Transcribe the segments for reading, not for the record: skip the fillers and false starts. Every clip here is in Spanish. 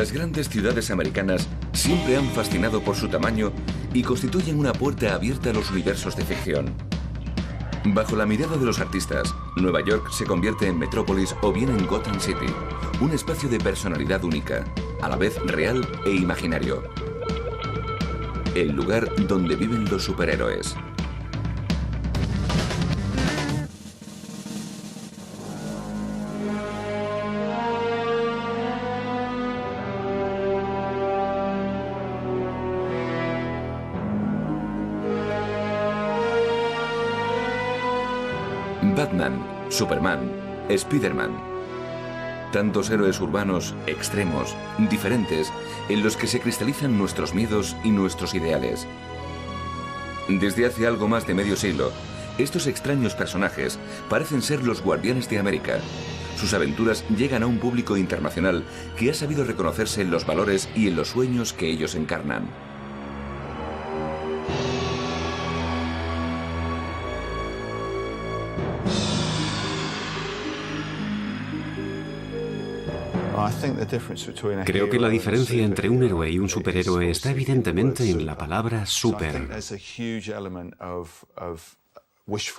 Las grandes ciudades americanas siempre han fascinado por su tamaño y constituyen una puerta abierta a los universos de ficción. Bajo la mirada de los artistas, Nueva York se convierte en Metrópolis o bien en Gotham City, un espacio de personalidad única, a la vez real e imaginario. El lugar donde viven los superhéroes. Batman, Superman, Spider-Man. Tantos héroes urbanos, extremos, diferentes, en los que se cristalizan nuestros miedos y nuestros ideales. Desde hace algo más de medio siglo, estos extraños personajes parecen ser los guardianes de América. Sus aventuras llegan a un público internacional que ha sabido reconocerse en los valores y en los sueños que ellos encarnan. Creo que la diferencia entre un héroe y un superhéroe está evidentemente en la palabra super.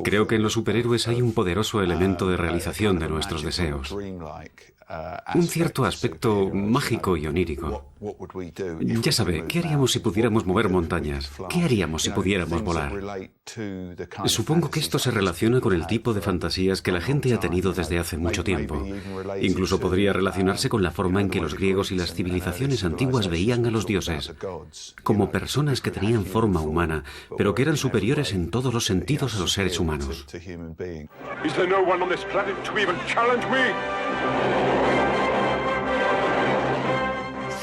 Creo que en los superhéroes hay un poderoso elemento de realización de nuestros deseos. Un cierto aspecto mágico y onírico. Ya sabe, ¿qué haríamos si pudiéramos mover montañas? ¿Qué haríamos si pudiéramos volar? Supongo que esto se relaciona con el tipo de fantasías que la gente ha tenido desde hace mucho tiempo. Incluso podría relacionarse con la forma en que los griegos y las civilizaciones antiguas veían a los dioses, como personas que tenían forma humana, pero que eran superiores en todos los sentidos a los seres humanos.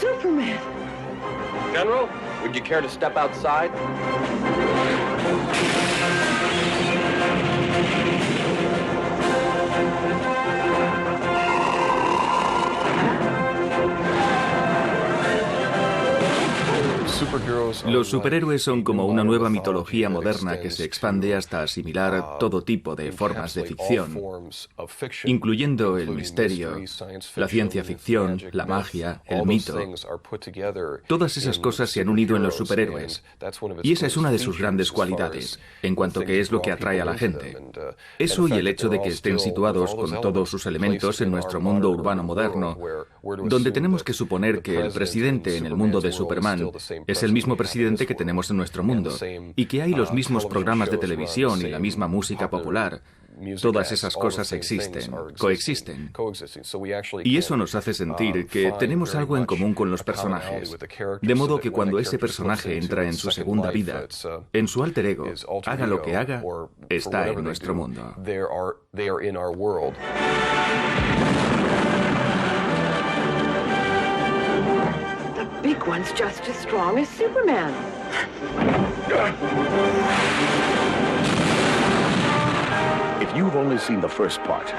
Superman! General, would you care to step outside? Los superhéroes son como una nueva mitología moderna que se expande hasta asimilar todo tipo de formas de ficción, incluyendo el misterio, la ciencia ficción, la magia, el mito. Todas esas cosas se han unido en los superhéroes, y esa es una de sus grandes cualidades, en cuanto que es lo que atrae a la gente. Eso y el hecho de que estén situados con todos sus elementos en nuestro mundo urbano moderno, donde tenemos que suponer que el presidente en el mundo de Superman es el mismo presidente que tenemos en nuestro mundo, y que hay los mismos programas de televisión y la misma música popular. Todas esas cosas existen, coexisten. Y eso nos hace sentir que tenemos algo en común con los personajes. De modo que cuando ese personaje entra en su segunda vida, en su alter ego, haga lo que haga, está en nuestro mundo. Big one's just as strong as Superman. If you've only seen the first part,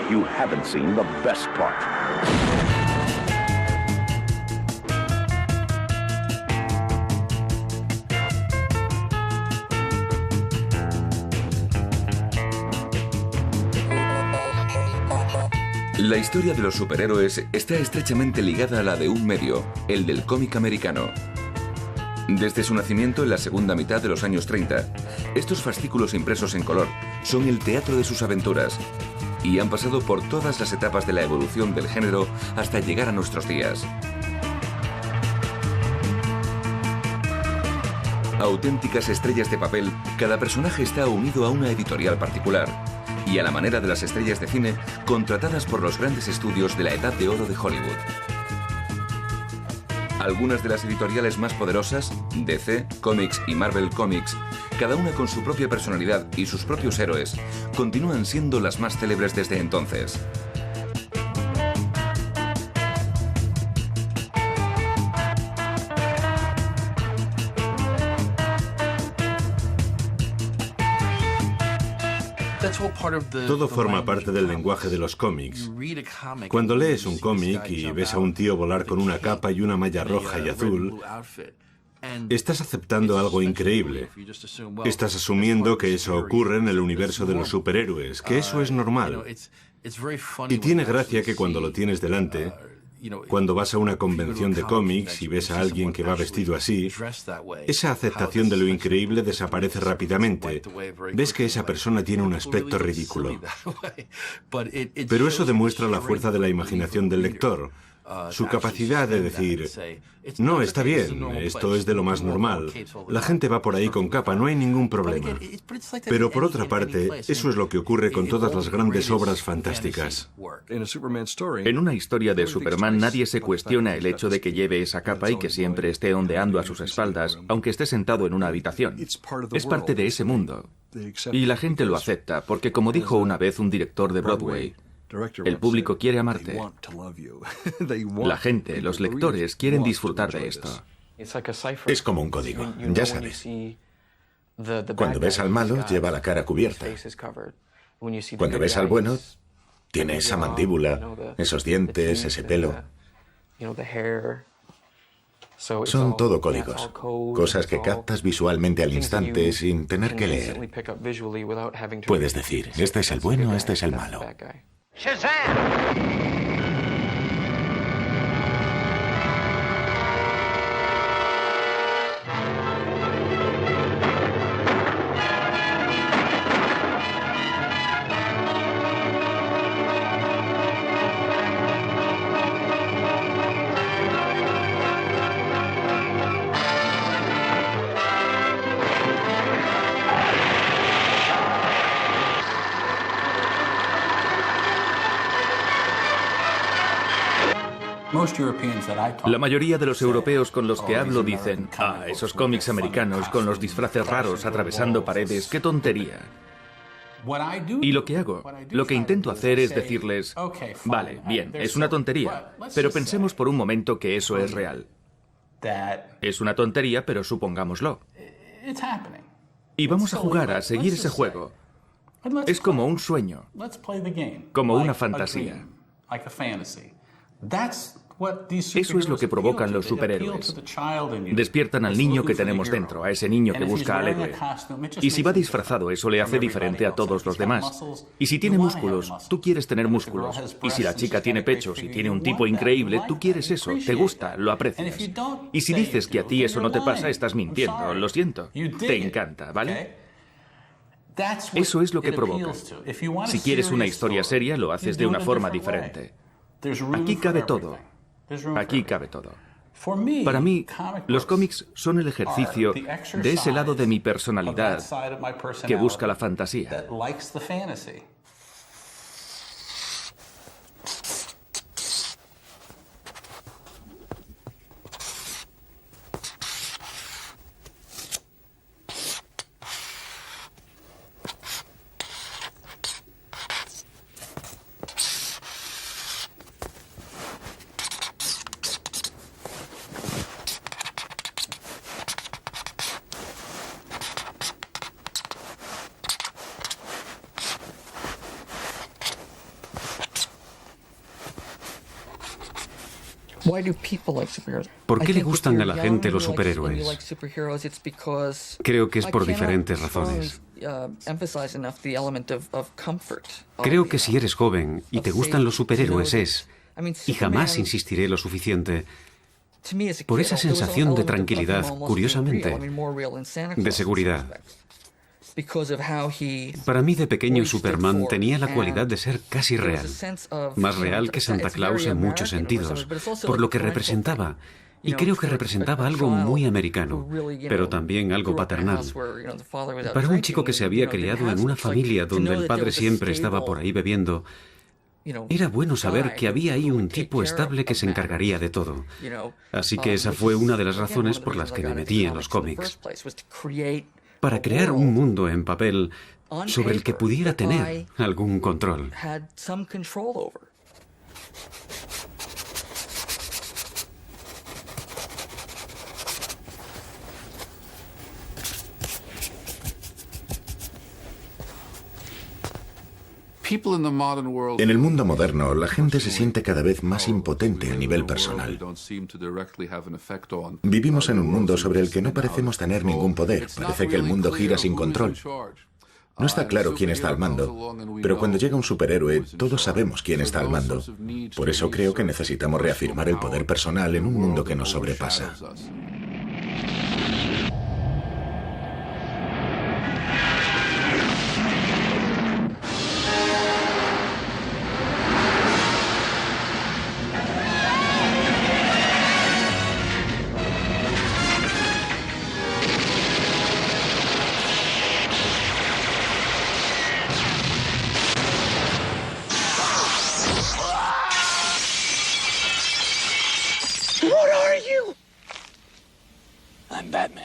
you haven't seen the best part. La historia de los superhéroes está estrechamente ligada a la de un medio, el del cómic americano. Desde su nacimiento en la segunda mitad de los años 30, estos fascículos impresos en color son el teatro de sus aventuras y han pasado por todas las etapas de la evolución del género hasta llegar a nuestros días. Auténticas estrellas de papel, cada personaje está unido a una editorial particular y a la manera de las estrellas de cine contratadas por los grandes estudios de la Edad de Oro de Hollywood. Algunas de las editoriales más poderosas, DC, Comics y Marvel Comics, cada una con su propia personalidad y sus propios héroes, continúan siendo las más célebres desde entonces. Todo forma parte del lenguaje de los cómics. Cuando lees un cómic y ves a un tío volar con una capa y una malla roja y azul, estás aceptando algo increíble. Estás asumiendo que eso ocurre en el universo de los superhéroes, que eso es normal. Y tiene gracia que cuando lo tienes delante Cuando vas a una convención de cómics y ves a alguien que va vestido así, esa aceptación de lo increíble desaparece rápidamente. Ves que esa persona tiene un aspecto ridículo. Pero eso demuestra la fuerza de la imaginación del lector. Su capacidad de decir, no, está bien, esto es de lo más normal. La gente va por ahí con capa, no hay ningún problema. Pero por otra parte, eso es lo que ocurre con todas las grandes obras fantásticas. En una historia de Superman nadie se cuestiona el hecho de que lleve esa capa y que siempre esté ondeando a sus espaldas, aunque esté sentado en una habitación. Es parte de ese mundo. Y la gente lo acepta, porque como dijo una vez un director de Broadway, el público quiere amarte. La gente, los lectores, quieren disfrutar de esto. Es como un código, ya sabes. Cuando ves al malo, lleva la cara cubierta. Cuando ves al bueno, tiene esa mandíbula, esos dientes, ese pelo. Son todo códigos, cosas que captas visualmente al instante sin tener que leer. Puedes decir, este es el bueno, este es el malo. La mayoría de los europeos con los que hablo dicen, esos cómics americanos con los disfraces raros atravesando paredes, qué tontería. Y lo que hago, lo que intento hacer es decirles, vale, bien, es una tontería, pero pensemos por un momento que eso es real. Es una tontería, pero supongámoslo. Y vamos a jugar a seguir ese juego. Es como un sueño, como una fantasía. Eso es lo que provocan los superhéroes. Despiertan al niño que tenemos dentro, a ese niño que busca al héroe. Y si va disfrazado, eso le hace diferente a todos los demás. Y si tiene músculos, tú quieres tener músculos. Y si la chica tiene pechos y tiene un tipo increíble, tú quieres eso, te gusta, lo aprecias. Y si dices que a ti eso no te pasa, estás mintiendo, lo siento. Te encanta, ¿vale? Eso es lo que provoca. Si quieres una historia seria, lo haces de una forma diferente. Aquí cabe todo. Aquí cabe todo. Para mí, los cómics son el ejercicio de ese lado de mi personalidad que busca la fantasía. ¿Por qué le gustan a la gente los superhéroes? Creo que es por diferentes razones. Creo que si eres joven y te gustan los superhéroes es, y jamás insistiré lo suficiente, por esa sensación de tranquilidad, curiosamente, de seguridad. Para mí de pequeño Superman tenía la cualidad de ser casi real, más real que Santa Claus en muchos sentidos, por lo que representaba, y creo que representaba algo muy americano, pero también algo paternal. Para un chico que se había criado en una familia donde el padre siempre estaba por ahí bebiendo, era bueno saber que había ahí un tipo estable que se encargaría de todo. Así que esa fue una de las razones por las que me metí en los cómics. Para crear un mundo en papel sobre el que pudiera tener algún control. En el mundo moderno, la gente se siente cada vez más impotente a nivel personal. Vivimos en un mundo sobre el que no parecemos tener ningún poder. Parece que el mundo gira sin control. No está claro quién está al mando, pero cuando llega un superhéroe, todos sabemos quién está al mando. Por eso creo que necesitamos reafirmar el poder personal en un mundo que nos sobrepasa. I'm Batman.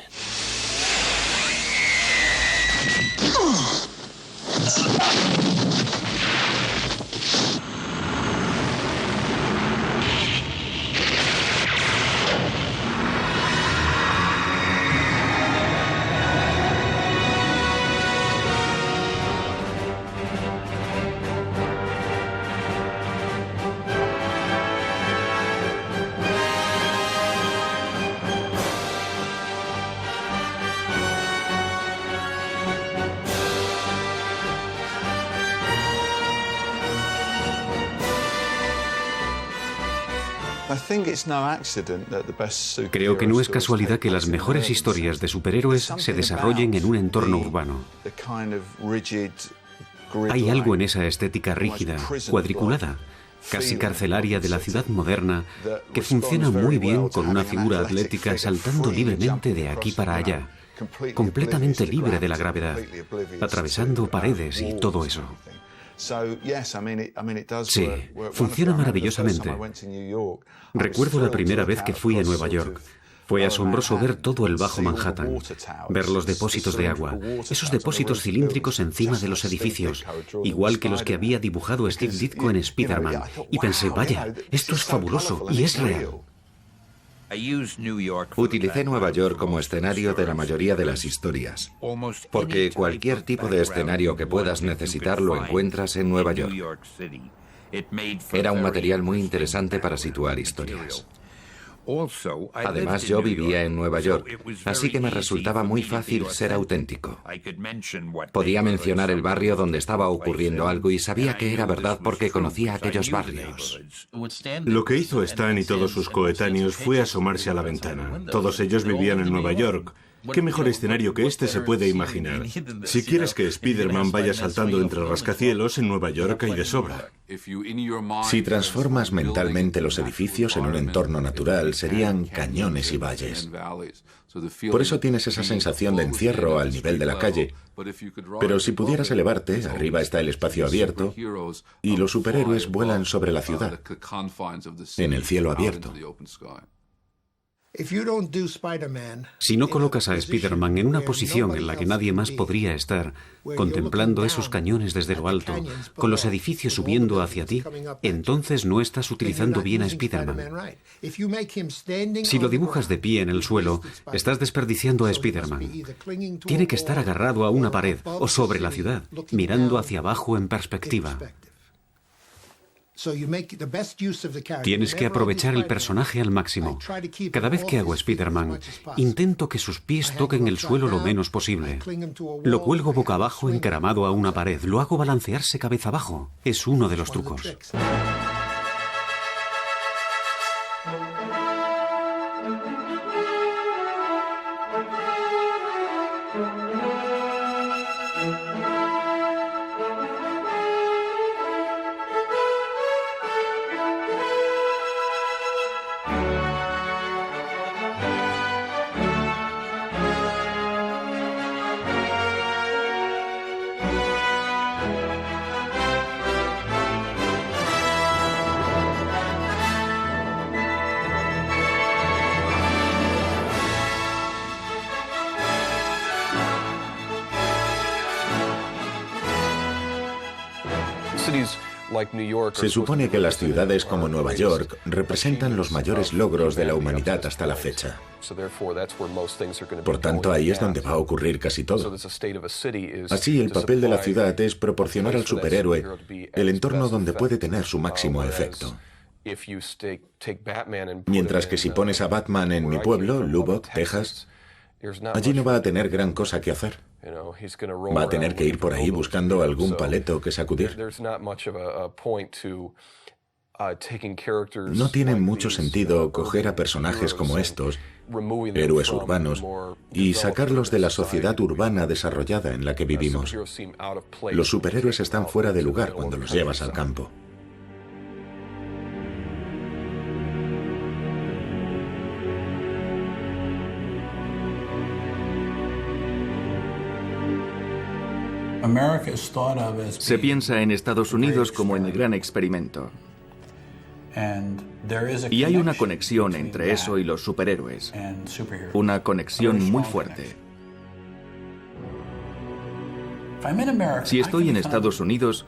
Creo que no es casualidad que las mejores historias de superhéroes se desarrollen en un entorno urbano. Hay algo en esa estética rígida, cuadriculada, casi carcelaria de la ciudad moderna, que funciona muy bien con una figura atlética saltando libremente de aquí para allá, completamente libre de la gravedad, atravesando paredes y todo eso. Sí, funciona maravillosamente. Recuerdo la primera vez que fui a Nueva York. Fue asombroso ver todo el Bajo Manhattan, ver los depósitos de agua, esos depósitos cilíndricos encima de los edificios, igual que los que había dibujado Steve Ditko en Spider-Man. Y pensé, vaya, esto es fabuloso y es real. Utilicé Nueva York como escenario de la mayoría de las historias, porque cualquier tipo de escenario que puedas necesitar lo encuentras en Nueva York. Era un material muy interesante para situar historias. Además, yo vivía en Nueva York, así que me resultaba muy fácil ser auténtico. Podía mencionar el barrio donde estaba ocurriendo algo y sabía que era verdad porque conocía aquellos barrios. Lo que hizo Stan y todos sus coetáneos fue asomarse a la ventana. Todos ellos vivían en Nueva York. ¿Qué mejor escenario que este se puede imaginar? Si quieres que Spider-Man vaya saltando entre rascacielos, en Nueva York hay de sobra. Si transformas mentalmente los edificios en un entorno natural, serían cañones y valles. Por eso tienes esa sensación de encierro al nivel de la calle. Pero si pudieras elevarte, arriba está el espacio abierto y los superhéroes vuelan sobre la ciudad, en el cielo abierto. Si no colocas a Spider-Man en una posición en la que nadie más podría estar, contemplando esos cañones desde lo alto, con los edificios subiendo hacia ti, entonces no estás utilizando bien a Spider-Man. Si lo dibujas de pie en el suelo, estás desperdiciando a Spider-Man. Tiene que estar agarrado a una pared o sobre la ciudad, mirando hacia abajo en perspectiva. Tienes que aprovechar el personaje al máximo. Cada vez que hago Spider-Man, intento que sus pies toquen el suelo lo menos posible. Lo cuelgo boca abajo encaramado a una pared. Lo hago balancearse cabeza abajo. Es uno de los trucos. Se supone que las ciudades como Nueva York representan los mayores logros de la humanidad hasta la fecha. Por tanto, ahí es donde va a ocurrir casi todo. Así, el papel de la ciudad es proporcionar al superhéroe el entorno donde puede tener su máximo efecto. Mientras que si pones a Batman en mi pueblo, Lubbock, Texas, Allí no va a tener gran cosa que hacer. Va a tener que ir por ahí buscando algún paleto que sacudir. No tiene mucho sentido coger a personajes como estos, héroes urbanos, y sacarlos de la sociedad urbana desarrollada en la que vivimos. Los superhéroes están fuera de lugar cuando los llevas al campo. Se piensa en Estados Unidos como en el gran experimento. Y hay una conexión entre eso y los superhéroes. Una conexión muy fuerte. Si estoy en Estados Unidos,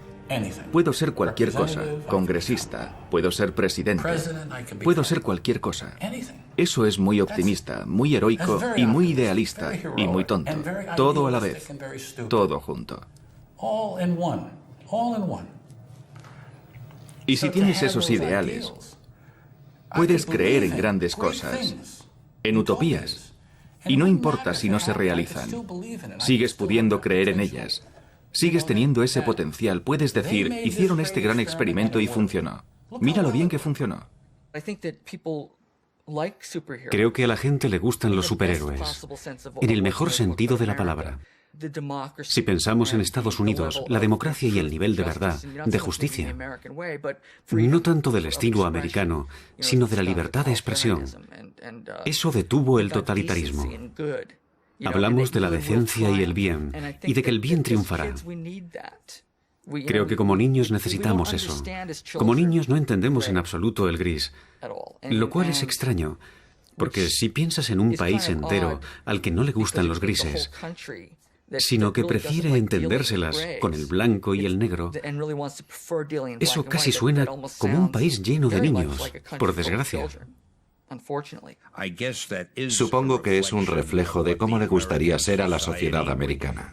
puedo ser cualquier cosa. Congresista, puedo ser presidente, puedo ser cualquier cosa. Eso es muy optimista, muy heroico y muy idealista y muy tonto. Todo a la vez. Todo junto. Y si tienes esos ideales, puedes creer en grandes cosas, en utopías, y no importa si no se realizan, sigues pudiendo creer en ellas, sigues teniendo ese potencial, puedes decir, hicieron este gran experimento y funcionó. Mira lo bien que funcionó. Creo que a la gente le gustan los superhéroes, en el mejor sentido de la palabra. Si pensamos en Estados Unidos, la democracia y el nivel de verdad, de justicia, no tanto del estilo americano, sino de la libertad de expresión, eso detuvo el totalitarismo. Hablamos de la decencia y el bien, y de que el bien triunfará. Creo que como niños necesitamos eso. Como niños no entendemos en absoluto el gris, lo cual es extraño, porque si piensas en un país entero al que no le gustan los grises, sino que prefiere entendérselas con el blanco y el negro, eso casi suena como un país lleno de niños, por desgracia. Supongo que es un reflejo de cómo le gustaría ser a la sociedad americana.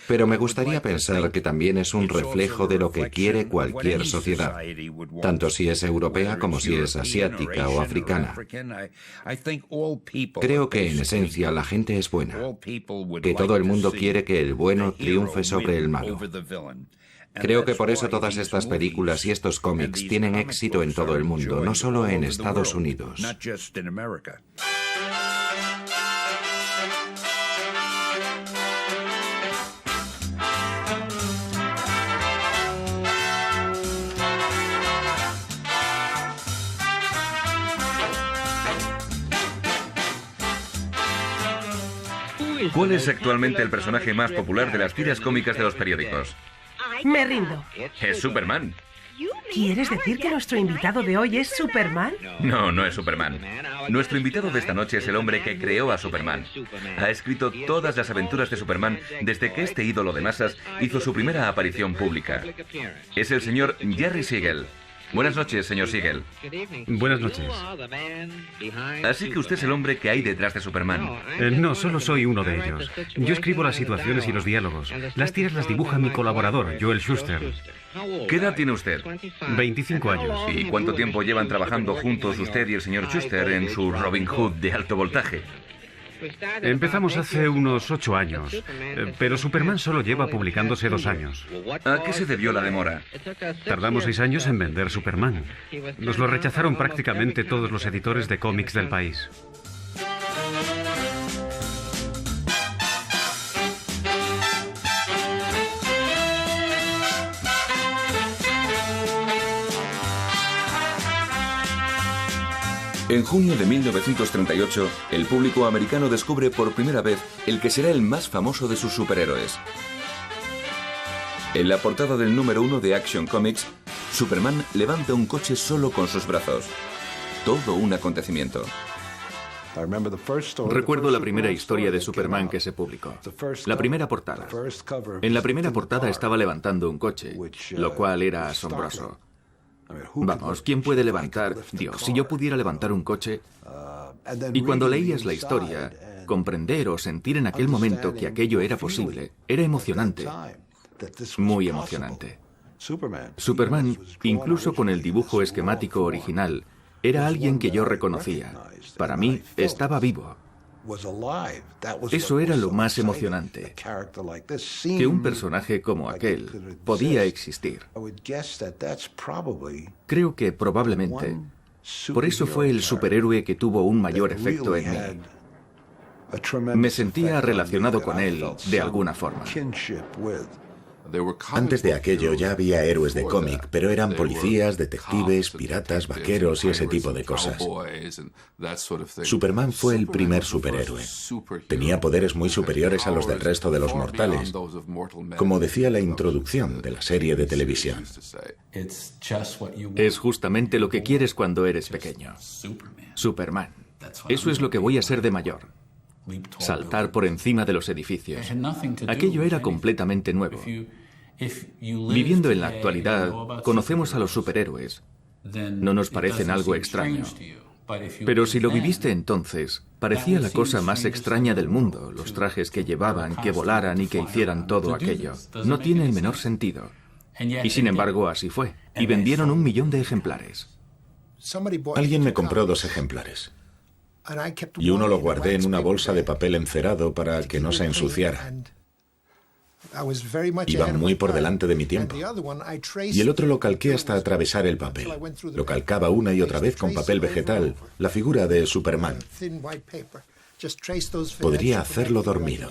Pero me gustaría pensar que también es un reflejo de lo que quiere cualquier sociedad, tanto si es europea como si es asiática o africana. Creo que en esencia la gente es buena, que todo el mundo quiere que el bueno triunfe sobre el malo. Creo que por eso todas estas películas y estos cómics tienen éxito en todo el mundo, no solo en Estados Unidos. ¿Cuál es actualmente el personaje más popular de las tiras cómicas de los periódicos? Me rindo. Es Superman. ¿Quieres decir que nuestro invitado de hoy es Superman? No, no es Superman. Nuestro invitado de esta noche es el hombre que creó a Superman. Ha escrito todas las aventuras de Superman desde que este ídolo de masas hizo su primera aparición pública. Es el señor Jerry Siegel. Buenas noches, señor Siegel. Buenas noches. Así que usted es el hombre que hay detrás de Superman. No, solo soy uno de ellos. Yo escribo las situaciones y los diálogos. Las tiras las dibuja mi colaborador, Joel Shuster. ¿Qué edad tiene usted? 25 años. ¿Y cuánto tiempo llevan trabajando juntos usted y el señor Shuster en su Robin Hood de alto voltaje? Empezamos hace unos 8 años, pero Superman solo lleva publicándose 2 años. ¿A qué se debió la demora? Tardamos 6 años en vender Superman. Nos lo rechazaron prácticamente todos los editores de cómics del país. En junio de 1938, el público americano descubre por primera vez el que será el más famoso de sus superhéroes. En la portada del número 1 de Action Comics, Superman levanta un coche solo con sus brazos. Todo un acontecimiento. Recuerdo la primera historia de Superman que se publicó. La primera portada. En la primera portada estaba levantando un coche, lo cual era asombroso. Vamos, ¿quién puede levantar? Dios, si yo pudiera levantar un coche. Y cuando leías la historia, comprender o sentir en aquel momento que aquello era posible, era emocionante. Muy emocionante. Superman, incluso con el dibujo esquemático original, era alguien que yo reconocía. Para mí, estaba vivo. Eso era lo más emocionante, que un personaje como aquel podía existir. Creo que probablemente por eso fue el superhéroe que tuvo un mayor efecto en mí. Me sentía relacionado con él de alguna forma. Antes de aquello ya había héroes de cómic, pero eran policías, detectives, piratas, vaqueros y ese tipo de cosas. Superman fue el primer superhéroe. Tenía poderes muy superiores a los del resto de los mortales, como decía la introducción de la serie de televisión. Es justamente lo que quieres cuando eres pequeño. Superman. Eso es lo que voy a ser de mayor. Saltar por encima de los edificios. Aquello era completamente nuevo. Viviendo en la actualidad, conocemos a los superhéroes. No nos parecen algo extraño. Pero si lo viviste entonces, parecía la cosa más extraña del mundo, los trajes que llevaban, que volaran y que hicieran todo aquello. No tiene el menor sentido. Y sin embargo, así fue. Y vendieron 1 millón de ejemplares. Alguien me compró 2 ejemplares. Y uno lo guardé en una bolsa de papel encerado para que no se ensuciara. Iba muy por delante de mi tiempo. Y el otro lo calqué hasta atravesar el papel. Lo calcaba una y otra vez con papel vegetal, la figura de Superman. Podría hacerlo dormido.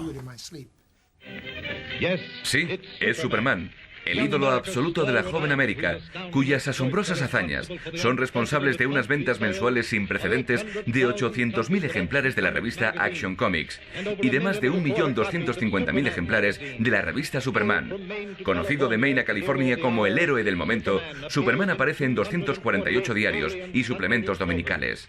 Sí, es Superman. El ídolo absoluto de la joven América, cuyas asombrosas hazañas son responsables de unas ventas mensuales sin precedentes de 800.000 ejemplares de la revista Action Comics y de más de 1.250.000 ejemplares de la revista Superman. Conocido de Maine a California como el héroe del momento, Superman aparece en 248 diarios y suplementos dominicales.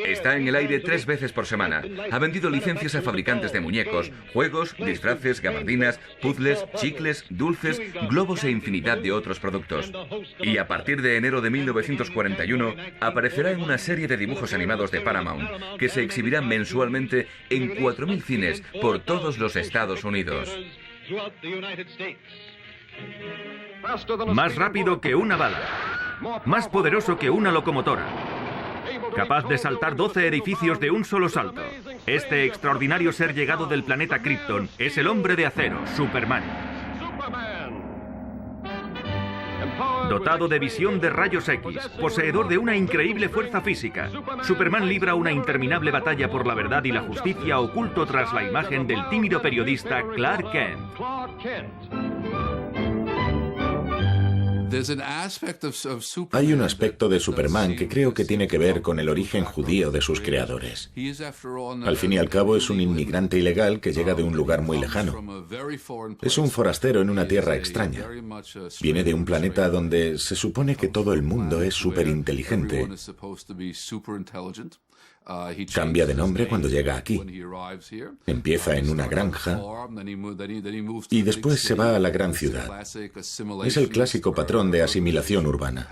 Está en el aire 3 veces por semana. Ha vendido licencias a fabricantes de muñecos, juegos, disfraces, gabardinas, puzzles, chicles, dulces, globos e infinidad de otros productos. Y a partir de enero de 1941 aparecerá en una serie de dibujos animados de Paramount que se exhibirá mensualmente en 4.000 cines por todos los Estados Unidos. Más rápido que una bala. Más poderoso que una locomotora. Capaz de saltar 12 edificios de un solo salto. Este extraordinario ser llegado del planeta Krypton es el hombre de acero, Superman. Dotado de visión de rayos X, poseedor de una increíble fuerza física, Superman libra una interminable batalla por la verdad y la justicia oculto tras la imagen del tímido periodista Clark Kent. Hay un aspecto de Superman que creo que tiene que ver con el origen judío de sus creadores. Al fin y al cabo es un inmigrante ilegal que llega de un lugar muy lejano. Es un forastero en una tierra extraña. Viene de un planeta donde se supone que todo el mundo es superinteligente. Cambia de nombre cuando llega aquí. Empieza en una granja y después se va a la gran ciudad. Es el clásico patrón de asimilación urbana.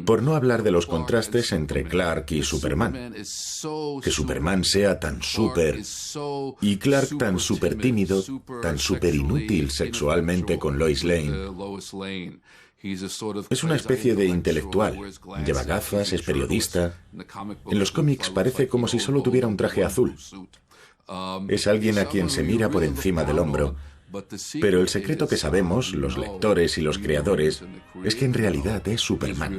Por no hablar de los contrastes entre Clark y Superman. Que Superman sea tan súper y Clark tan súper tímido, tan súper inútil sexualmente con Lois Lane. Es una especie de intelectual. Lleva gafas, es periodista. En los cómics parece como si solo tuviera un traje azul. Es alguien a quien se mira por encima del hombro. Pero el secreto que sabemos, los lectores y los creadores, es que en realidad es Superman.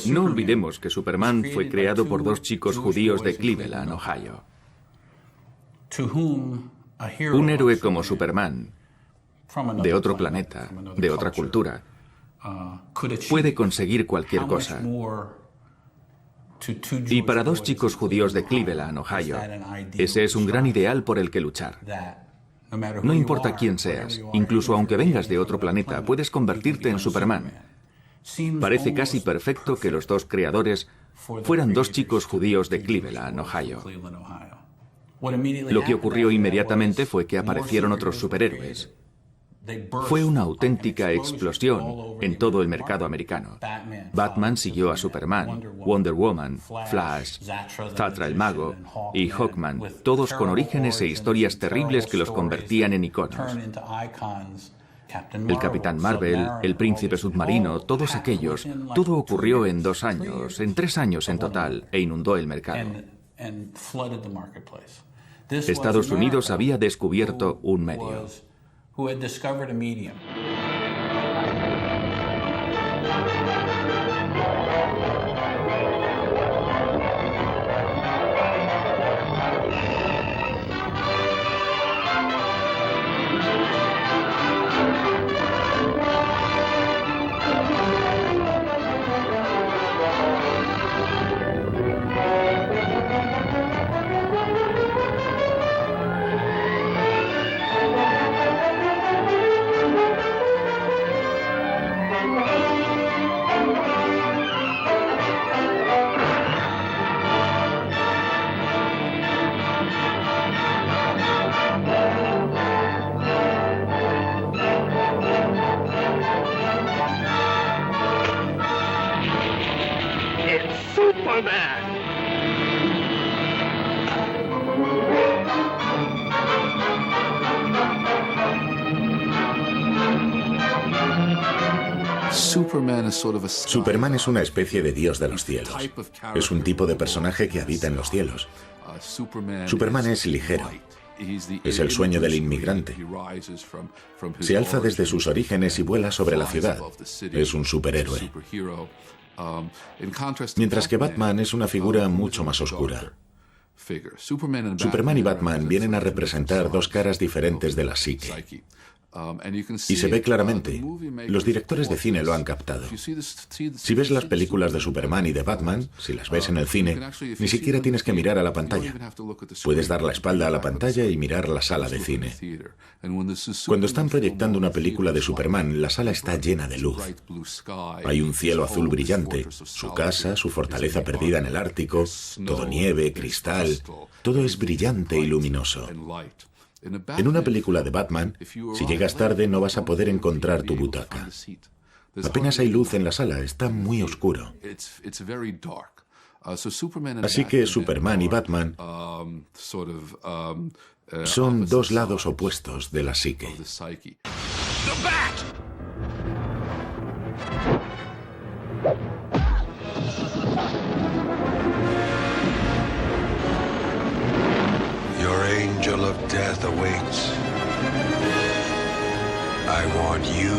No olvidemos que Superman fue creado por 2 chicos judíos de Cleveland, Ohio. Un héroe como Superman, de otro planeta, de otra cultura, puede conseguir cualquier cosa. Y para 2 chicos judíos de Cleveland, Ohio, ese es un gran ideal por el que luchar. No importa quién seas, incluso aunque vengas de otro planeta, puedes convertirte en Superman. Parece casi perfecto que los 2 creadores fueran 2 chicos judíos de Cleveland, Ohio. Lo que ocurrió inmediatamente fue que aparecieron otros superhéroes. Fue una auténtica explosión en todo el mercado americano. Batman siguió a Superman, Wonder Woman, Flash, Zatra el Mago y Hawkman, todos con orígenes e historias terribles que los convertían en iconos. El Capitán Marvel, el Príncipe Submarino, todos aquellos, todo ocurrió en 2 años, en 3 años en total, e inundó el mercado. Estados Unidos había descubierto un medio. Superman es una especie de dios de los cielos. Es un tipo de personaje que habita en los cielos. Superman es ligero. Es el sueño del inmigrante. Se alza desde sus orígenes y vuela sobre la ciudad. Es un superhéroe. Mientras que Batman es una figura mucho más oscura. Superman y Batman vienen a representar 2 caras diferentes de la psique. Y se ve claramente. Los directores de cine lo han captado. Si ves las películas de Superman y de Batman, si las ves en el cine, ni siquiera tienes que mirar a la pantalla. Puedes dar la espalda a la pantalla y mirar la sala de cine. Cuando están proyectando una película de Superman, la sala está llena de luz. Hay un cielo azul brillante, su casa, su fortaleza perdida en el Ártico, todo nieve, cristal, todo es brillante y luminoso. En una película de Batman, si llegas tarde no vas a poder encontrar tu butaca. Apenas hay luz en la sala, está muy oscuro. Así que Superman y Batman son 2 lados opuestos de la psique. Angel of death awaits. I want you.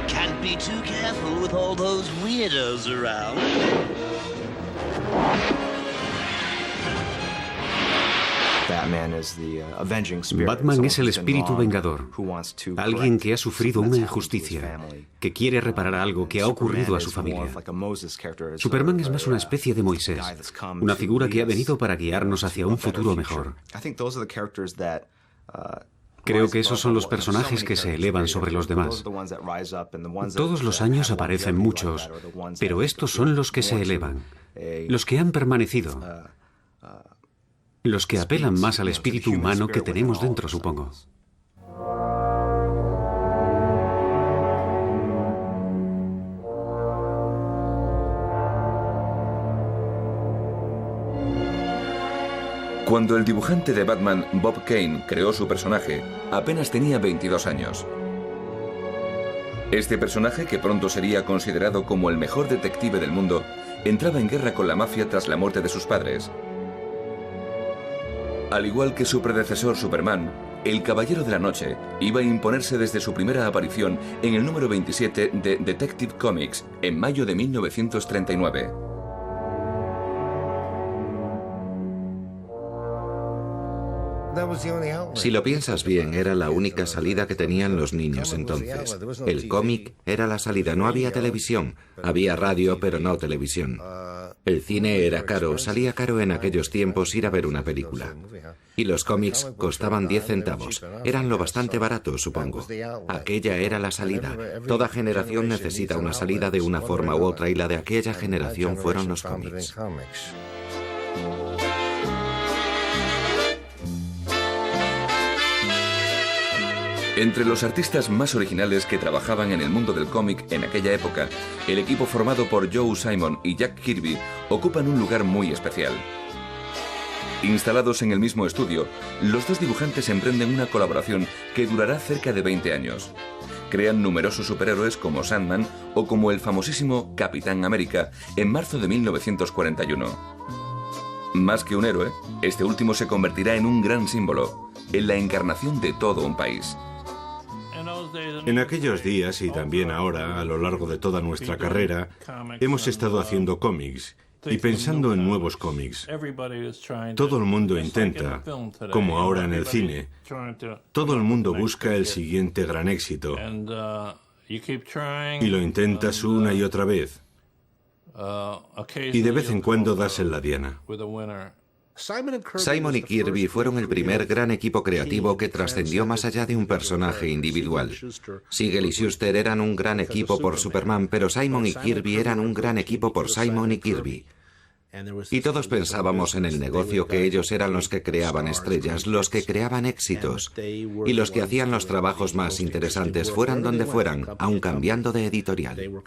Can't be too careful with all those weirdos around. Batman es el espíritu vengador, alguien que ha sufrido una injusticia, que quiere reparar algo que ha ocurrido a su familia. Superman es más una especie de Moisés, una figura que ha venido para guiarnos hacia un futuro mejor. Creo que esos son los personajes que se elevan sobre los demás. Todos los años aparecen muchos, pero estos son los que se elevan, los que han permanecido. Los que apelan más al espíritu humano que tenemos dentro, supongo. Cuando el dibujante de Batman, Bob Kane, creó su personaje, apenas tenía 22 años. Este personaje, que pronto sería considerado como el mejor detective del mundo, entraba en guerra con la mafia tras la muerte de sus padres. Al igual que su predecesor Superman, el Caballero de la Noche iba a imponerse desde su primera aparición en el número 27 de Detective Comics en mayo de 1939. Si lo piensas bien, era la única salida que tenían los niños entonces. El cómic era la salida, no había televisión. Había radio, pero no televisión. El cine era caro, salía caro en aquellos tiempos ir a ver una película. Y los cómics costaban 10 centavos. Eran lo bastante baratos, supongo. Aquella era la salida. Toda generación necesita una salida de una forma u otra, y la de aquella generación fueron los cómics. Entre los artistas más originales que trabajaban en el mundo del cómic en aquella época, el equipo formado por Joe Simon y Jack Kirby ocupan un lugar muy especial. Instalados en el mismo estudio, los dos dibujantes emprenden una colaboración que durará cerca de 20 años. Crean numerosos superhéroes como Sandman o como el famosísimo Capitán América en marzo de 1941. Más que un héroe, este último se convertirá en un gran símbolo, en la encarnación de todo un país. En aquellos días y también ahora, a lo largo de toda nuestra carrera, hemos estado haciendo cómics y pensando en nuevos cómics. Todo el mundo intenta, como ahora en el cine, todo el mundo busca el siguiente gran éxito y lo intentas una y otra vez y de vez en cuando das en la diana. Simon y Kirby fueron el primer gran equipo creativo que trascendió más allá de un personaje individual. Siegel y Shuster eran un gran equipo por Superman, pero Simon y Kirby eran un gran equipo por Simon y Kirby. Y todos pensábamos en el negocio que ellos eran los que creaban estrellas, los que creaban éxitos, y los que hacían los trabajos más interesantes fueran donde fueran, aun cambiando de editorial.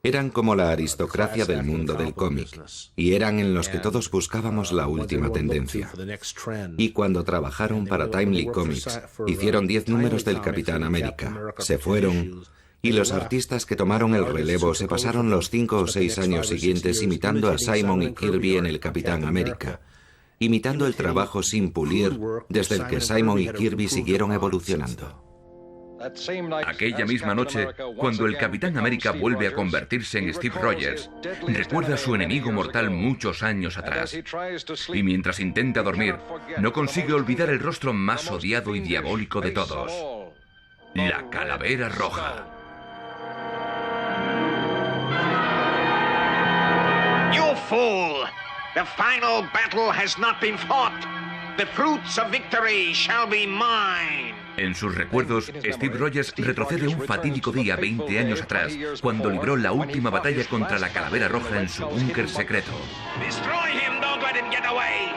Eran como la aristocracia del mundo del cómic, y eran en los que todos buscábamos la última tendencia. Y cuando trabajaron para Timely Comics, hicieron 10 números del Capitán América, se fueron, y los artistas que tomaron el relevo se pasaron los 5 o 6 años siguientes imitando a Simon y Kirby en el Capitán América, imitando el trabajo sin pulir desde el que Simon y Kirby siguieron evolucionando. Aquella misma noche, cuando el Capitán América vuelve a convertirse en Steve Rogers, recuerda a su enemigo mortal muchos años atrás. Y mientras intenta dormir, no consigue olvidar el rostro más odiado y diabólico de todos: la Calavera Roja. You fool! The final battle has not been fought. The fruits of victory shall be mine. En sus recuerdos, Steve Rogers retrocede un fatídico día 20 años atrás, cuando libró la última batalla contra la Calavera Roja en su búnker secreto. Destroy him, don't let him get away.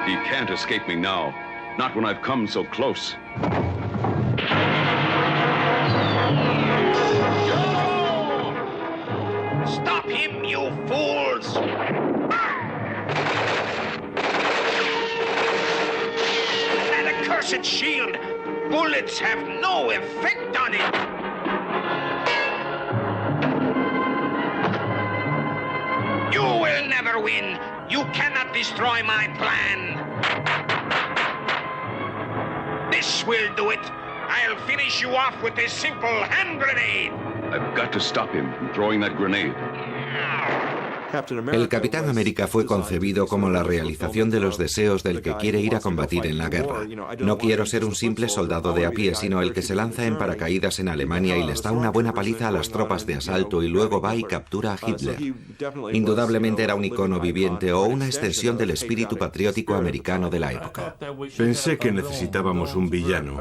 He can't escape me now, not when I've come so close. Stop him, you fools! Cursed shield! Bullets have no effect on it! You will never win! You cannot destroy my plan! This will do it! I'll finish you off with this simple hand grenade! I've got to stop him from throwing that grenade. El Capitán América fue concebido como la realización de los deseos del que quiere ir a combatir en la guerra. No quiero ser un simple soldado de a pie, sino el que se lanza en paracaídas en Alemania y les da una buena paliza a las tropas de asalto y luego va y captura a Hitler. Indudablemente era un icono viviente o una extensión del espíritu patriótico americano de la época. Pensé que necesitábamos un villano.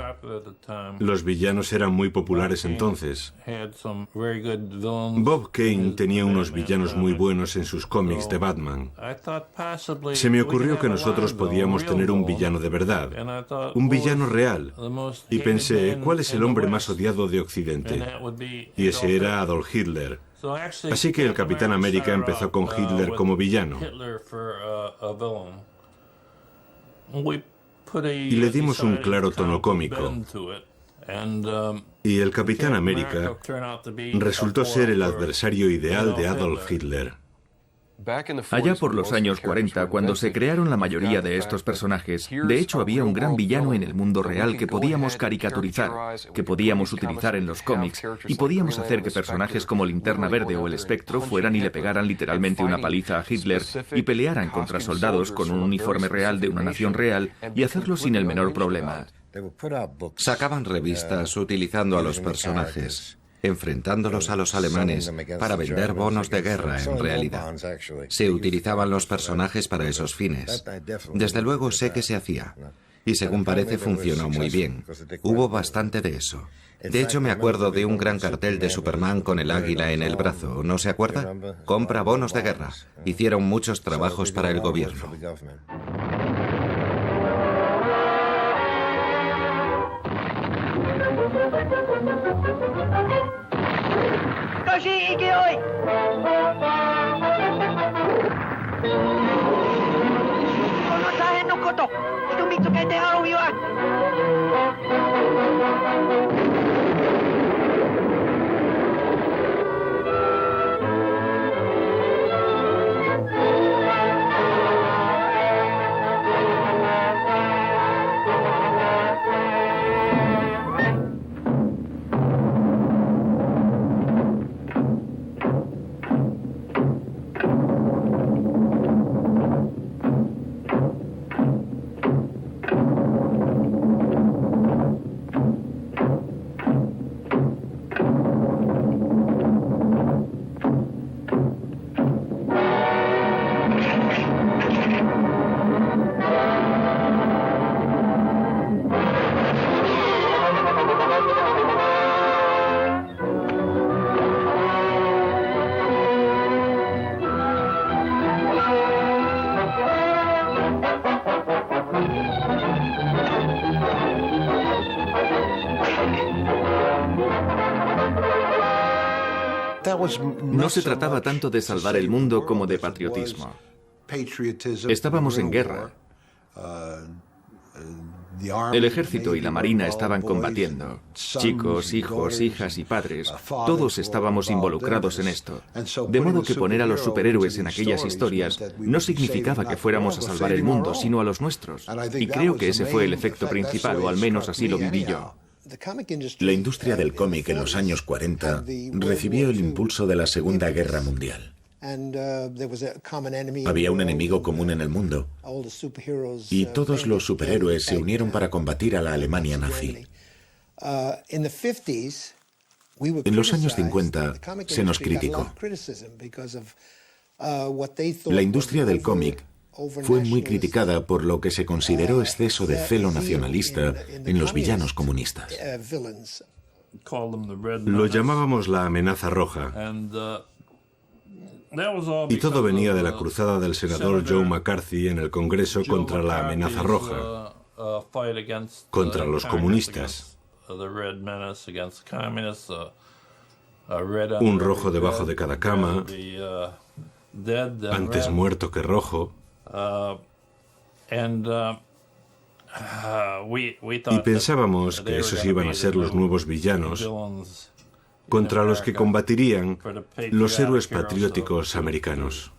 Los villanos eran muy populares entonces. Bob Kane tenía unos villanos muy buenos en sus cómics de Batman. Se me ocurrió que nosotros podíamos tener un villano de verdad, un villano real, y pensé, ¿cuál es el hombre más odiado de Occidente? Y ese era Adolf Hitler. Así que el Capitán América empezó con Hitler como villano. Y le dimos un claro tono cómico. Y el Capitán América resultó ser el adversario ideal de Adolf Hitler. Allá por los años 40, cuando se crearon la mayoría de estos personajes, de hecho había un gran villano en el mundo real que podíamos caricaturizar, que podíamos utilizar en los cómics, y podíamos hacer que personajes como Linterna Verde o el Espectro fueran y le pegaran literalmente una paliza a Hitler y pelearan contra soldados con un uniforme real de una nación real y hacerlo sin el menor problema. Sacaban revistas utilizando a los personajes, enfrentándolos a los alemanes para vender bonos de guerra en realidad. Se utilizaban los personajes para esos fines. Desde luego sé que se hacía. Y según parece funcionó muy bien. Hubo bastante de eso. De hecho me acuerdo de un gran cartel de Superman con el águila en el brazo, ¿no se acuerda? Compra bonos de guerra. Hicieron muchos trabajos para el gobierno. away! No se trataba tanto de salvar el mundo como de patriotismo. Estábamos en guerra. El ejército y la marina estaban combatiendo. Chicos, hijos, hijas y padres, todos estábamos involucrados en esto. De modo que poner a los superhéroes en aquellas historias no significaba que fuéramos a salvar el mundo, sino a los nuestros. Y creo que ese fue el efecto principal, o al menos así lo viví yo. La industria del cómic en los años 40 recibió el impulso de la Segunda Guerra Mundial. Había un enemigo común en el mundo y todos los superhéroes se unieron para combatir a la Alemania nazi. En los años 50 se nos criticó. La industria del cómic fue muy criticada por lo que se consideró exceso de celo nacionalista en los villanos comunistas. Lo llamábamos la amenaza roja. Y todo venía de la cruzada del senador Joe McCarthy en el Congreso contra la amenaza roja, contra los comunistas. Un rojo debajo de cada cama, antes muerto que rojo. Y pensábamos que esos iban a ser los nuevos villanos contra los que combatirían los héroes patrióticos americanos.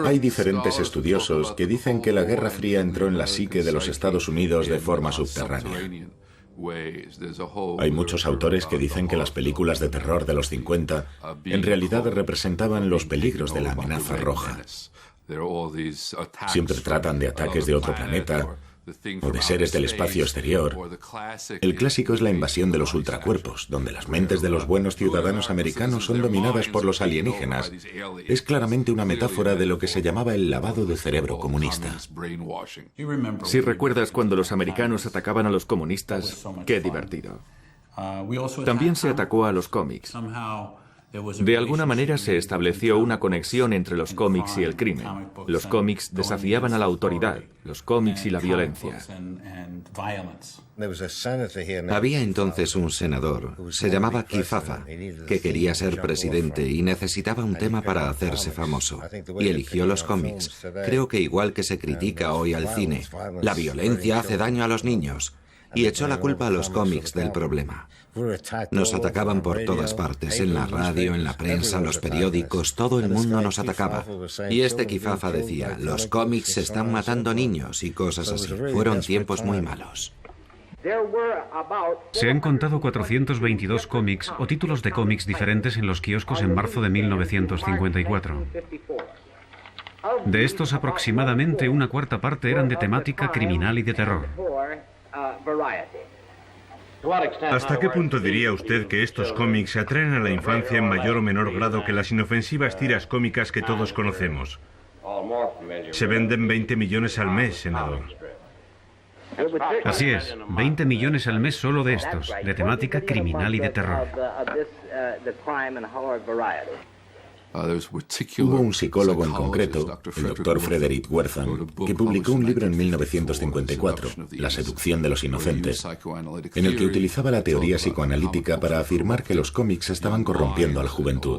Hay diferentes estudiosos que dicen que la Guerra Fría entró en la psique de los Estados Unidos de forma subterránea. Hay muchos autores que dicen que las películas de terror de los 50 en realidad representaban los peligros de la amenaza roja. Siempre tratan de ataques de otro planeta o de seres del espacio exterior. El clásico es la invasión de los ultracuerpos, donde las mentes de los buenos ciudadanos americanos son dominadas por los alienígenas. Es claramente una metáfora de lo que se llamaba el lavado de cerebro comunista. Si recuerdas cuando los americanos atacaban a los comunistas, qué divertido. También se atacó a los cómics. De alguna manera se estableció una conexión entre los cómics y el crimen. Los cómics desafiaban a la autoridad, los cómics y la violencia. Había entonces un senador, se llamaba Kifafa, que quería ser presidente y necesitaba un tema para hacerse famoso. Y eligió los cómics. Creo que igual que se critica hoy al cine, la violencia hace daño a los niños. Y echó la culpa a los cómics del problema. Nos atacaban por todas partes, en la radio, en la prensa, los periódicos, todo el mundo nos atacaba. Y este Kifafa decía, los cómics están matando niños y cosas así. Fueron tiempos muy malos. Se han contado 422 cómics o títulos de cómics diferentes en los kioscos en marzo de 1954. De estos, aproximadamente una cuarta parte eran de temática criminal y de terror. ¿Hasta qué punto diría usted que estos cómics atraen a la infancia en mayor o menor grado que las inofensivas tiras cómicas que todos conocemos? Se venden 20 millones al mes, senador. Así es, 20 millones al mes solo de estos, de temática criminal y de terror. Hubo un psicólogo en concreto, el Dr. Frederick Wertham, que publicó un libro en 1954, La seducción de los inocentes, en el que utilizaba la teoría psicoanalítica para afirmar que los cómics estaban corrompiendo a la juventud,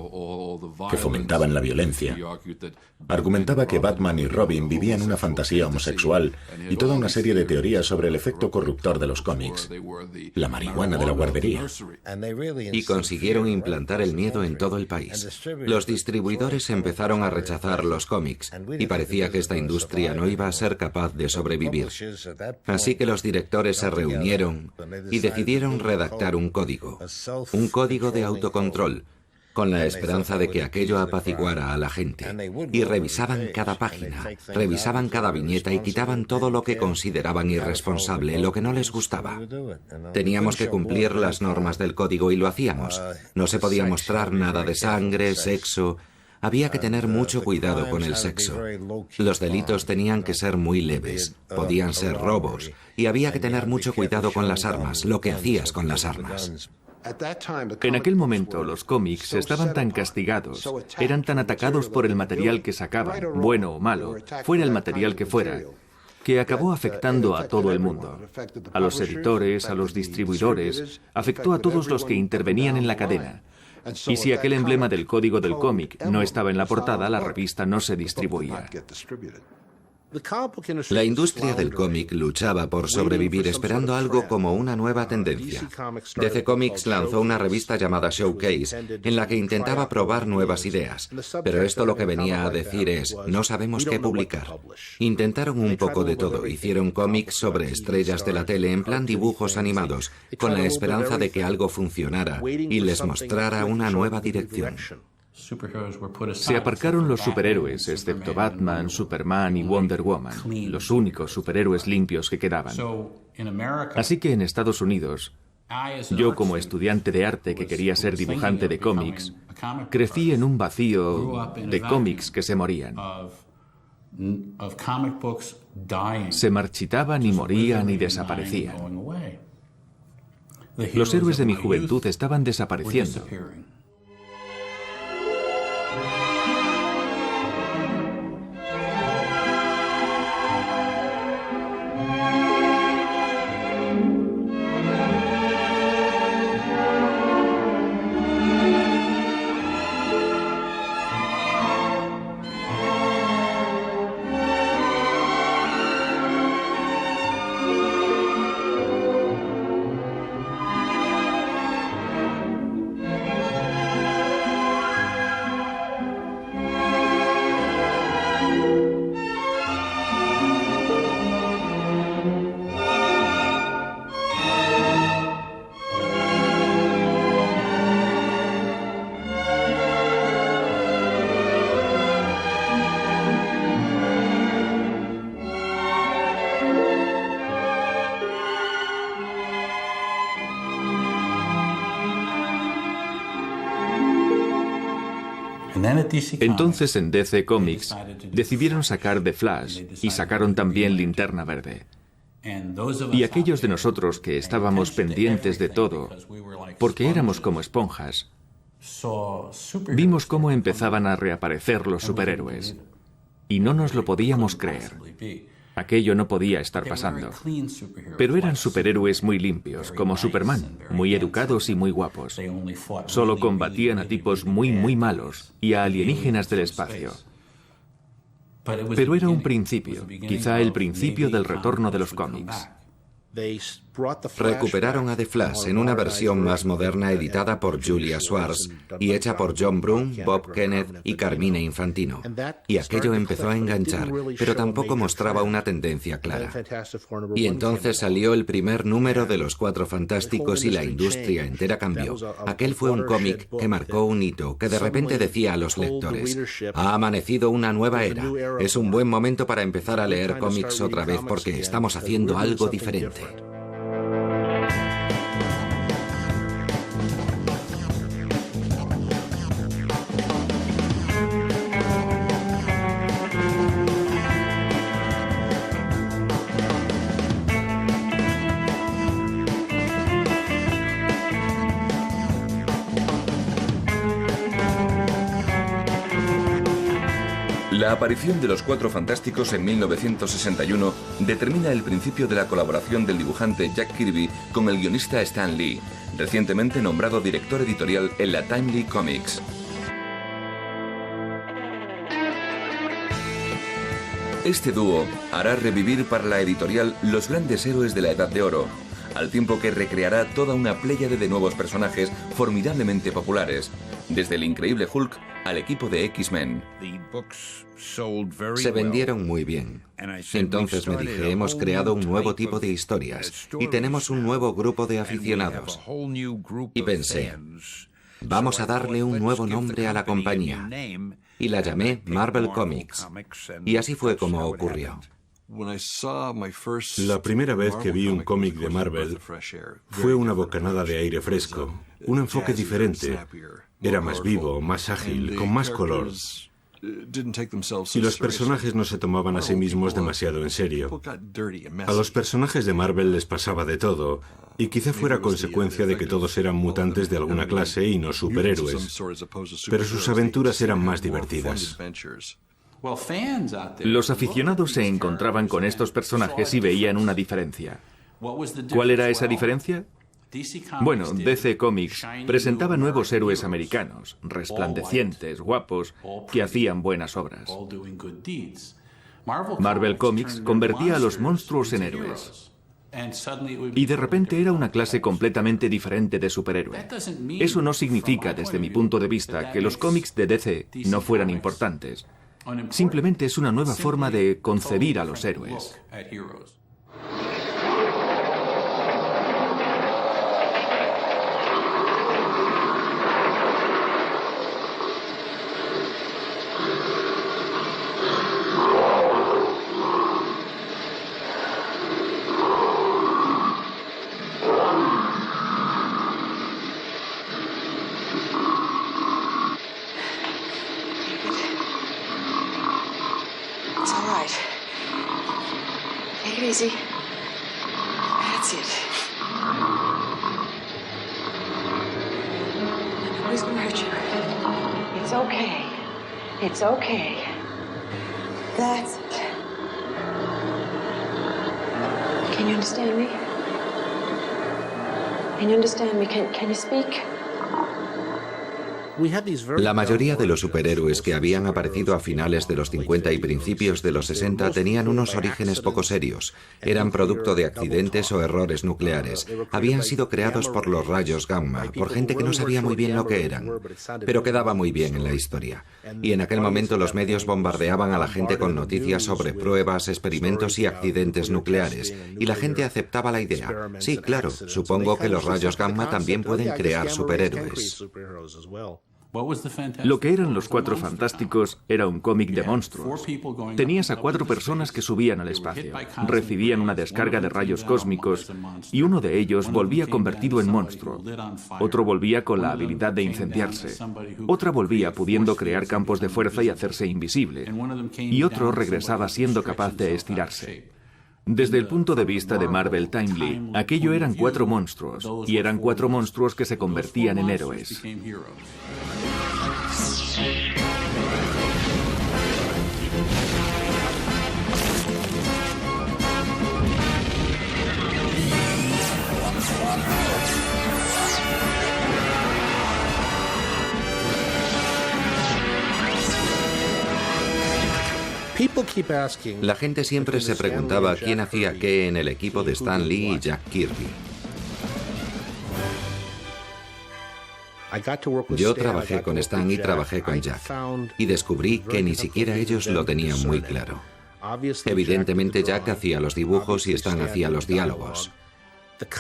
que fomentaban la violencia. Argumentaba que Batman y Robin vivían una fantasía homosexual y toda una serie de teorías sobre el efecto corruptor de los cómics, la marihuana de la guardería. Y consiguieron implantar el miedo en todo el país. Los distribuidores empezaron a rechazar los cómics y parecía que esta industria no iba a ser capaz de sobrevivir. Así que los directores se reunieron y decidieron redactar un código de autocontrol, con la esperanza de que aquello apaciguara a la gente. Y revisaban cada página, revisaban cada viñeta y quitaban todo lo que consideraban irresponsable, lo que no les gustaba. Teníamos que cumplir las normas del código y lo hacíamos. No se podía mostrar nada de sangre, sexo. Había que tener mucho cuidado con el sexo. Los delitos tenían que ser muy leves, podían ser robos, y había que tener mucho cuidado con las armas, lo que hacías con las armas. En aquel momento los cómics estaban tan castigados, eran tan atacados por el material que sacaban, bueno o malo, fuera el material que fuera, que acabó afectando a todo el mundo. A los editores, a los distribuidores, afectó a todos los que intervenían en la cadena. Y si aquel emblema del código del cómic no estaba en la portada, la revista no se distribuía. La industria del cómic luchaba por sobrevivir esperando algo como una nueva tendencia. DC Comics lanzó una revista llamada Showcase, en la que intentaba probar nuevas ideas. Pero esto lo que venía a decir es, no sabemos qué publicar. Intentaron un poco de todo, hicieron cómics sobre estrellas de la tele en plan dibujos animados, con la esperanza de que algo funcionara y les mostrara una nueva dirección. Se aparcaron los superhéroes, excepto Batman, Superman y Wonder Woman, los únicos superhéroes limpios que quedaban. Así que en Estados Unidos, yo como estudiante de arte que quería ser dibujante de cómics, crecí en un vacío de cómics que se morían. Se marchitaban y morían y desaparecían. Los héroes de mi juventud estaban desapareciendo. Entonces en DC Comics decidieron sacar The Flash y sacaron también Linterna Verde. Y aquellos de nosotros que estábamos pendientes de todo, porque éramos como esponjas, vimos cómo empezaban a reaparecer los superhéroes. Y no nos lo podíamos creer. Aquello no podía estar pasando. Pero eran superhéroes muy limpios, como Superman, muy educados y muy guapos. Solo combatían a tipos muy malos y a alienígenas del espacio. Pero era un principio, quizá el principio del retorno de los cómics. Recuperaron a The Flash en una versión más moderna editada por Julia Schwartz y hecha por John Broome, Bob Kenneth y Carmine Infantino. Y aquello empezó a enganchar, pero tampoco mostraba una tendencia clara. Y entonces salió el primer número de Los Cuatro Fantásticos y la industria entera cambió. Aquel fue un cómic que marcó un hito, que de repente decía a los lectores: ha amanecido una nueva era. Es un buen momento para empezar a leer cómics otra vez porque estamos haciendo algo diferente. La aparición de los Cuatro Fantásticos en 1961 determina el principio de la colaboración del dibujante Jack Kirby con el guionista Stan Lee, recientemente nombrado director editorial en la Timely Comics. Este dúo hará revivir para la editorial los grandes héroes de la Edad de Oro, al tiempo que recreará toda una pléyade de nuevos personajes formidablemente populares, desde el increíble Hulk al equipo de X-Men. Se vendieron muy bien. Entonces me dije, hemos creado un nuevo tipo de historias y tenemos un nuevo grupo de aficionados. Y pensé, vamos a darle un nuevo nombre a la compañía. Y la llamé Marvel Comics. Y así fue como ocurrió. La primera vez que vi un cómic de Marvel fue una bocanada de aire fresco, un enfoque diferente. Era más vivo, más ágil, con más color. Y los personajes no se tomaban a sí mismos demasiado en serio. A los personajes de Marvel les pasaba de todo, y quizá fuera consecuencia de que todos eran mutantes de alguna clase y no superhéroes. Pero sus aventuras eran más divertidas. Los aficionados se encontraban con estos personajes y veían una diferencia. ¿Cuál era esa diferencia? Bueno, DC Comics presentaba nuevos héroes americanos, resplandecientes, guapos, que hacían buenas obras. Marvel Comics convertía a los monstruos en héroes. Y de repente era una clase completamente diferente de superhéroe. Eso no significa, desde mi punto de vista, que los cómics de DC no fueran importantes. Simplemente es una nueva forma de concebir a los héroes. Easy. That's it. Nobody's gonna hurt you. It's okay. It's okay. That's it. Can you understand me? Can you understand me? Can you speak? La mayoría de los superhéroes que habían aparecido a finales de los 50 y principios de los 60 tenían unos orígenes poco serios. Eran producto de accidentes o errores nucleares. Habían sido creados por los rayos gamma, por gente que no sabía muy bien lo que eran. Pero quedaba muy bien en la historia. Y en aquel momento los medios bombardeaban a la gente con noticias sobre pruebas, experimentos y accidentes nucleares. Y la gente aceptaba la idea. Sí, claro, supongo que los rayos gamma también pueden crear superhéroes. Lo que eran los Cuatro Fantásticos era un cómic de monstruos. Tenías a 4 personas que subían al espacio, recibían una descarga de rayos cósmicos y uno de ellos volvía convertido en monstruo. Otro volvía con la habilidad de incendiarse. Otra volvía pudiendo crear campos de fuerza y hacerse invisible. Y otro regresaba siendo capaz de estirarse. Desde el punto de vista de Marvel Timely, aquello eran 4 monstruos, y eran 4 monstruos que se convertían en héroes. La gente siempre se preguntaba quién hacía qué en el equipo de Stan Lee y Jack Kirby. Yo trabajé con Stan y trabajé con Jack, y descubrí que ni siquiera ellos lo tenían muy claro. Evidentemente Jack hacía los dibujos y Stan hacía los diálogos.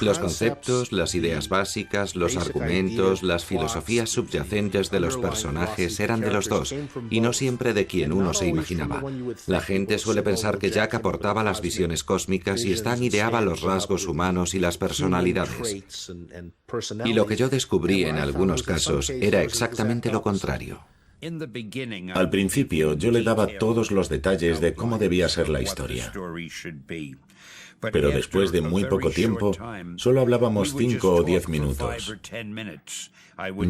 Los conceptos, las ideas básicas, los argumentos, las filosofías subyacentes de los personajes eran de los dos, y no siempre de quien uno se imaginaba. La gente suele pensar que Jack aportaba las visiones cósmicas y Stan ideaba los rasgos humanos y las personalidades. Y lo que yo descubrí en algunos casos era exactamente lo contrario. Al principio yo le daba todos los detalles de cómo debía ser la historia. Pero después de muy poco tiempo, solo hablábamos 5 o 10 minutos.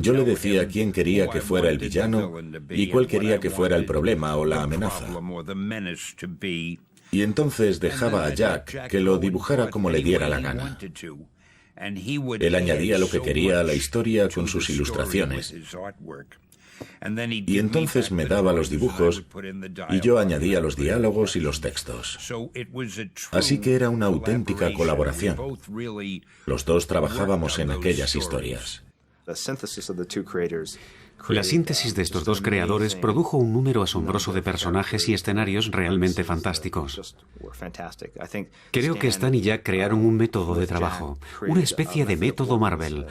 Yo le decía quién quería que fuera el villano y cuál quería que fuera el problema o la amenaza. Y entonces dejaba a Jack que lo dibujara como le diera la gana. Él añadía lo que quería a la historia con sus ilustraciones. Y entonces me daba los dibujos y yo añadía los diálogos y los textos. Así que era una auténtica colaboración. Los dos trabajábamos en aquellas historias. La síntesis de estos dos creadores produjo un número asombroso de personajes y escenarios realmente fantásticos. Creo que Stan y Jack crearon un método de trabajo, una especie de método Marvel,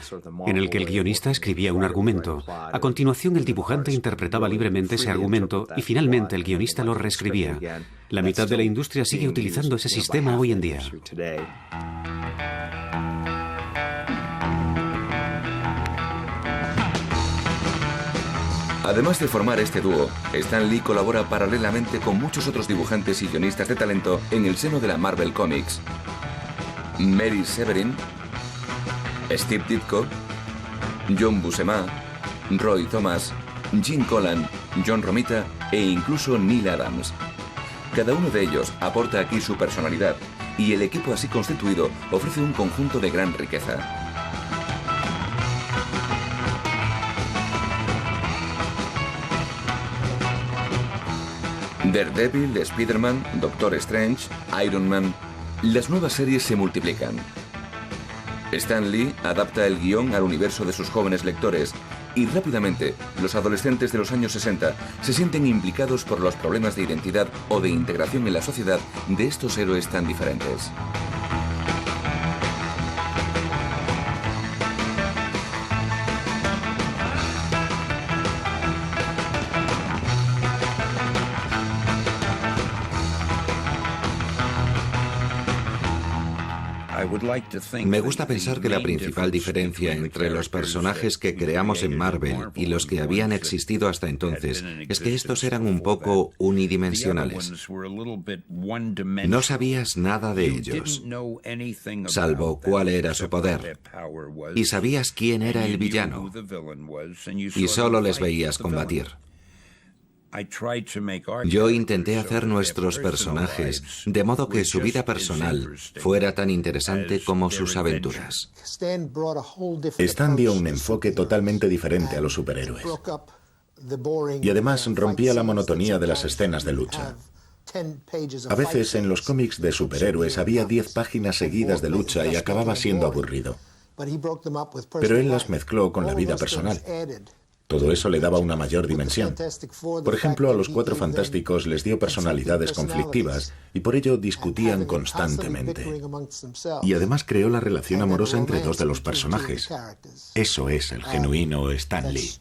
en el que el guionista escribía un argumento, a continuación el dibujante interpretaba libremente ese argumento y finalmente el guionista lo reescribía. La mitad de la industria sigue utilizando ese sistema hoy en día. Además de formar este dúo, Stan Lee colabora paralelamente con muchos otros dibujantes y guionistas de talento en el seno de la Marvel Comics. Mary Severin, Steve Ditko, John Buscema, Roy Thomas, Jim Collan, John Romita e incluso Neil Adams. Cada uno de ellos aporta aquí su personalidad y el equipo así constituido ofrece un conjunto de gran riqueza. Daredevil, Spider-Man, Doctor Strange, Iron Man... Las nuevas series se multiplican. Stan Lee adapta el guión al universo de sus jóvenes lectores y rápidamente los adolescentes de los años 60 se sienten implicados por los problemas de identidad o de integración en la sociedad de estos héroes tan diferentes. Me gusta pensar que la principal diferencia entre los personajes que creamos en Marvel y los que habían existido hasta entonces es que estos eran un poco unidimensionales. No sabías nada de ellos, salvo cuál era su poder, y sabías quién era el villano, y solo les veías combatir. Yo intenté hacer nuestros personajes de modo que su vida personal fuera tan interesante como sus aventuras. Stan dio un enfoque totalmente diferente a los superhéroes. Y además rompía la monotonía de las escenas de lucha. A veces en los cómics de superhéroes había 10 páginas seguidas de lucha y acababa siendo aburrido. Pero él las mezcló con la vida personal. Todo eso le daba una mayor dimensión. Por ejemplo, a los Cuatro Fantásticos les dio personalidades conflictivas y por ello discutían constantemente. Y además creó la relación amorosa entre dos de los personajes. Eso es el genuino Stan Lee.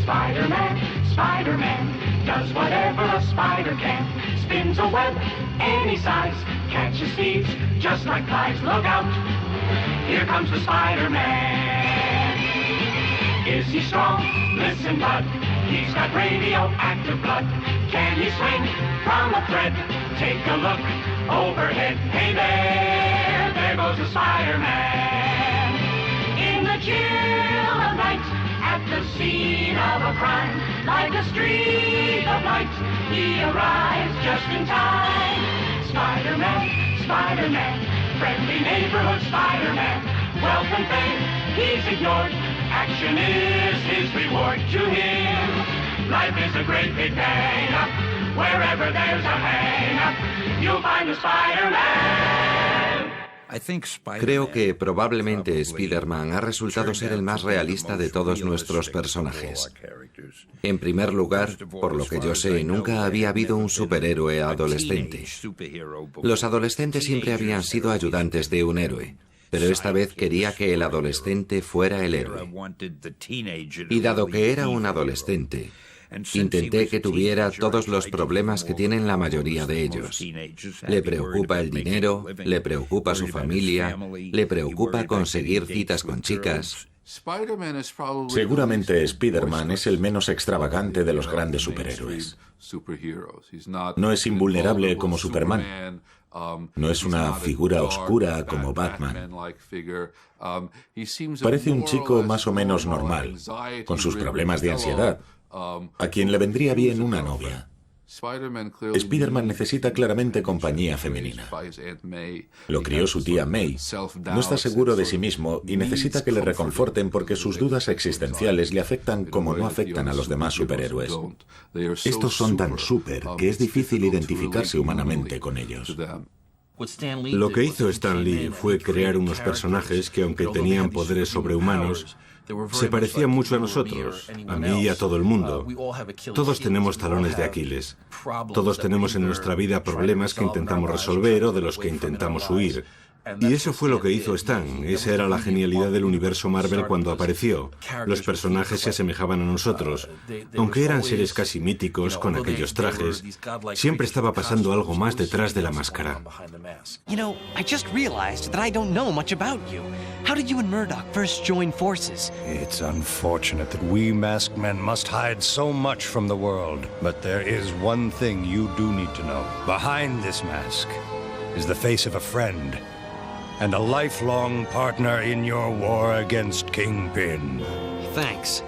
Spider-Man, Spider-Man, does whatever a spider can. Spins a web any size, catches thieves just like flies. Look out, here comes the Spider-Man. Is he strong? Listen, bud, he's got radioactive blood. Can he swing from a thread? Take a look overhead. Hey there goes the Spider-Man. In the chill of night, at the scene of a crime, like a streak of light, he arrives just in time. Spider-Man, Spider-Man, friendly neighborhood Spider-Man, wealth and fame he's ignored, Action is his reward to him. Life is a great big hang-up. Wherever there's a hang-up, you'll find the Spider-Man. Creo que probablemente Spider-Man ha resultado ser el más realista de todos nuestros personajes. En primer lugar, por lo que yo sé, nunca había habido un superhéroe adolescente. Los adolescentes siempre habían sido ayudantes de un héroe, pero esta vez quería que el adolescente fuera el héroe. Y dado que era un adolescente, intenté que tuviera todos los problemas que tienen la mayoría de ellos. Le preocupa el dinero, le preocupa su familia, le preocupa conseguir citas con chicas. Seguramente Spider-Man es el menos extravagante de los grandes superhéroes. No es invulnerable como Superman. No es una figura oscura como Batman. Parece un chico más o menos normal, con sus problemas de ansiedad, a quien le vendría bien una novia. Spider-Man necesita claramente compañía femenina. Lo crió su tía May. No está seguro de sí mismo y necesita que le reconforten porque sus dudas existenciales le afectan como no afectan a los demás superhéroes. Estos son tan súper que es difícil identificarse humanamente con ellos. Lo que hizo Stan Lee fue crear unos personajes que, aunque tenían poderes sobrehumanos, se parecían mucho a nosotros, a mí y a todo el mundo. Todos tenemos talones de Aquiles. Todos tenemos en nuestra vida problemas que intentamos resolver o de los que intentamos huir. Y eso fue lo que hizo Stan. Esa era la genialidad del universo Marvel cuando apareció. Los personajes se asemejaban a nosotros. Aunque eran seres casi míticos con aquellos trajes, siempre estaba pasando algo más detrás de la máscara. You know, I just realized that I don't know much about you. How did you and Murdoch first join forces? It's unfortunate that we masked men must hide so much from the world. But there is one thing you do need to know. Behind this mask is the face of a friend and a lifelong partner in your war against Kingpin. Thanks.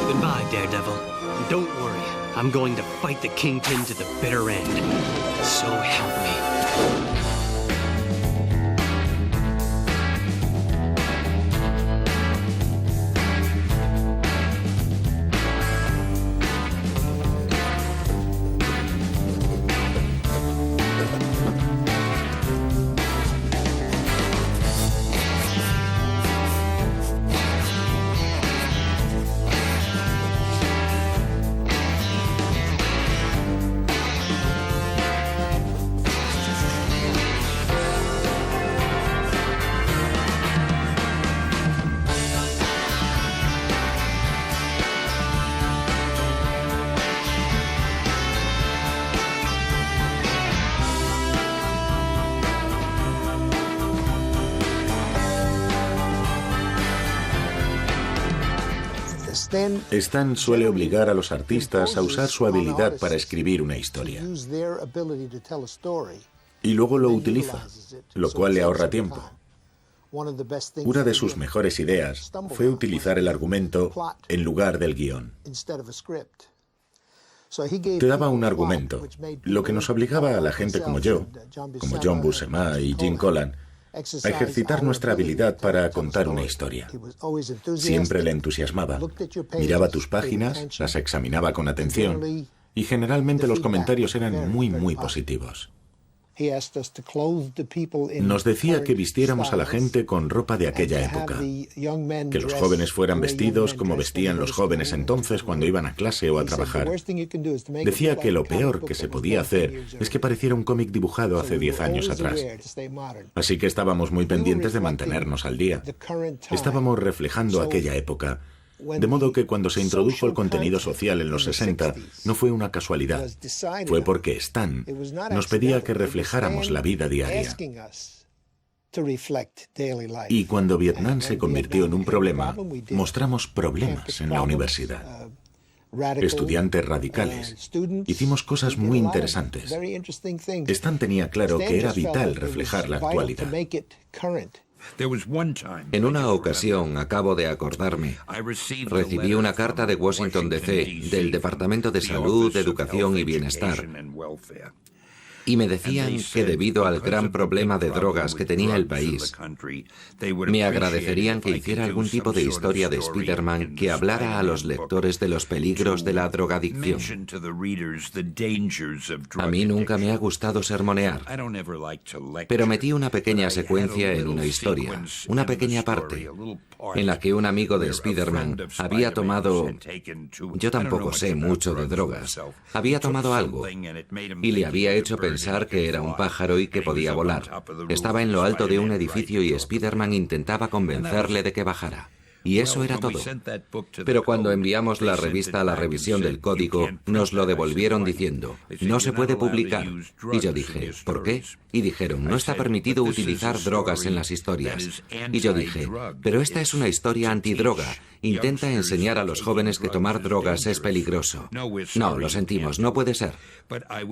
Goodbye, Daredevil. And don't worry, I'm going to fight the Kingpin to the bitter end. So help me. Stan suele obligar a los artistas a usar su habilidad para escribir una historia. Y luego lo utiliza, lo cual le ahorra tiempo. Una de sus mejores ideas fue utilizar el argumento en lugar del guión. Te daba un argumento, lo que nos obligaba a la gente como yo, como John Buscema y Jim Collan, a ejercitar nuestra habilidad para contar una historia. Siempre le entusiasmaba. Miraba tus páginas, las examinaba con atención y generalmente los comentarios eran muy positivos. Nos decía que vistiéramos a la gente con ropa de aquella época, que los jóvenes fueran vestidos como vestían los jóvenes entonces cuando iban a clase o a trabajar. Decía que lo peor que se podía hacer es que pareciera un cómic dibujado hace 10 años atrás. Así que estábamos muy pendientes de mantenernos al día. Estábamos reflejando aquella época. De modo que cuando se introdujo el contenido social en los 60, no fue una casualidad. Fue porque Stan nos pedía que reflejáramos la vida diaria. Y cuando Vietnam se convirtió en un problema, mostramos problemas en la universidad. Estudiantes radicales. Hicimos cosas muy interesantes. Stan tenía claro que era vital reflejar la actualidad. En una ocasión, acabo de acordarme, recibí una carta de Washington, D.C., del Departamento de Salud, Educación y Bienestar, Y me decían que debido al gran problema de drogas que tenía el país, me agradecerían que hiciera algún tipo de historia de Spider-Man que hablara a los lectores de los peligros de la drogadicción. A mí nunca me ha gustado sermonear, pero metí una pequeña secuencia en una historia, una pequeña parte, en la que un amigo de Spider-Man había tomado... Yo tampoco sé mucho de drogas. Había tomado algo y le había hecho pensar que era un pájaro y que podía volar. Estaba en lo alto de un edificio y Spider-Man intentaba convencerle de que bajara. Y eso era todo. Pero cuando enviamos la revista a la revisión del código, nos lo devolvieron diciendo, no se puede publicar. Y yo dije, ¿por qué? Y dijeron, no está permitido utilizar drogas en las historias. Y yo dije, pero esta es una historia antidroga. Intenta enseñar a los jóvenes que tomar drogas es peligroso. No, lo sentimos, no puede ser.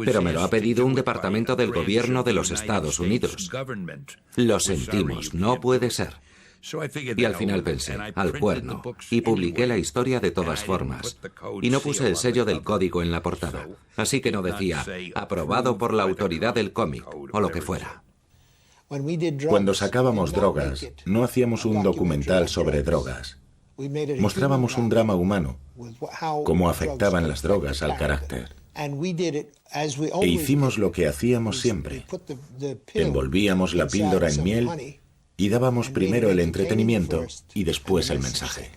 Pero me lo ha pedido un departamento del gobierno de los Estados Unidos. Lo sentimos, no puede ser. Y al final pensé, al cuerno, y publiqué la historia de todas formas. Y no puse el sello del código en la portada. Así que no decía, aprobado por la autoridad del cómic, o lo que fuera. Cuando sacábamos drogas, no hacíamos un documental sobre drogas. Mostrábamos un drama humano, cómo afectaban las drogas al carácter. E hicimos lo que hacíamos siempre. Envolvíamos la píldora en miel y dábamos primero el entretenimiento y después el mensaje.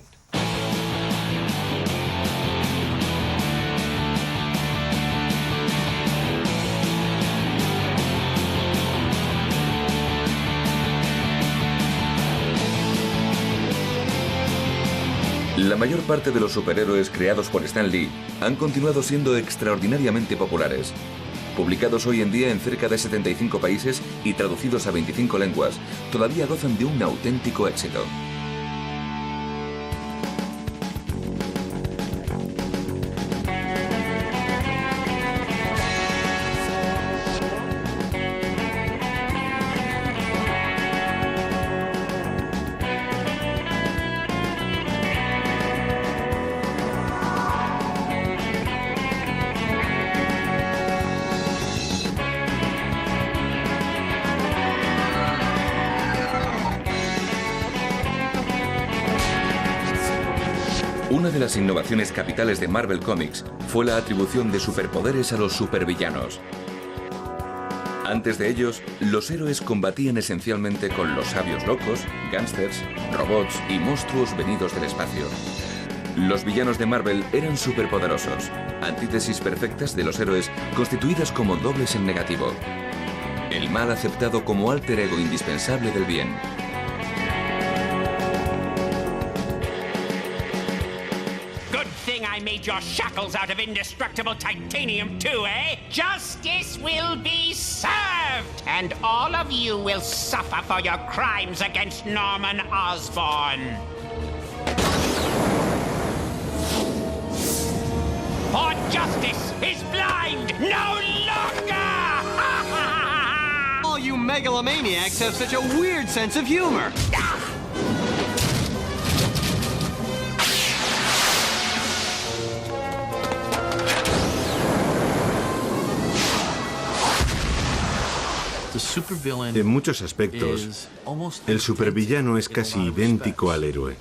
La mayor parte de los superhéroes creados por Stan Lee han continuado siendo extraordinariamente populares. Publicados hoy en día en cerca de 75 países y traducidos a 25 lenguas, todavía gozan de un auténtico éxito. Una de las innovaciones capitales de Marvel Comics fue la atribución de superpoderes a los supervillanos. Antes de ellos, los héroes combatían esencialmente con los sabios locos, gángsters, robots y monstruos venidos del espacio. Los villanos de Marvel eran superpoderosos, antítesis perfectas de los héroes constituidas como dobles en negativo. El mal aceptado como alter ego indispensable del bien. I made your shackles out of indestructible titanium too, eh? Justice will be served, and all of you will suffer for your crimes against Norman Osborn. For justice is blind no longer! All you megalomaniacs have such a weird sense of humor. En muchos aspectos, el supervillano es casi idéntico al héroe.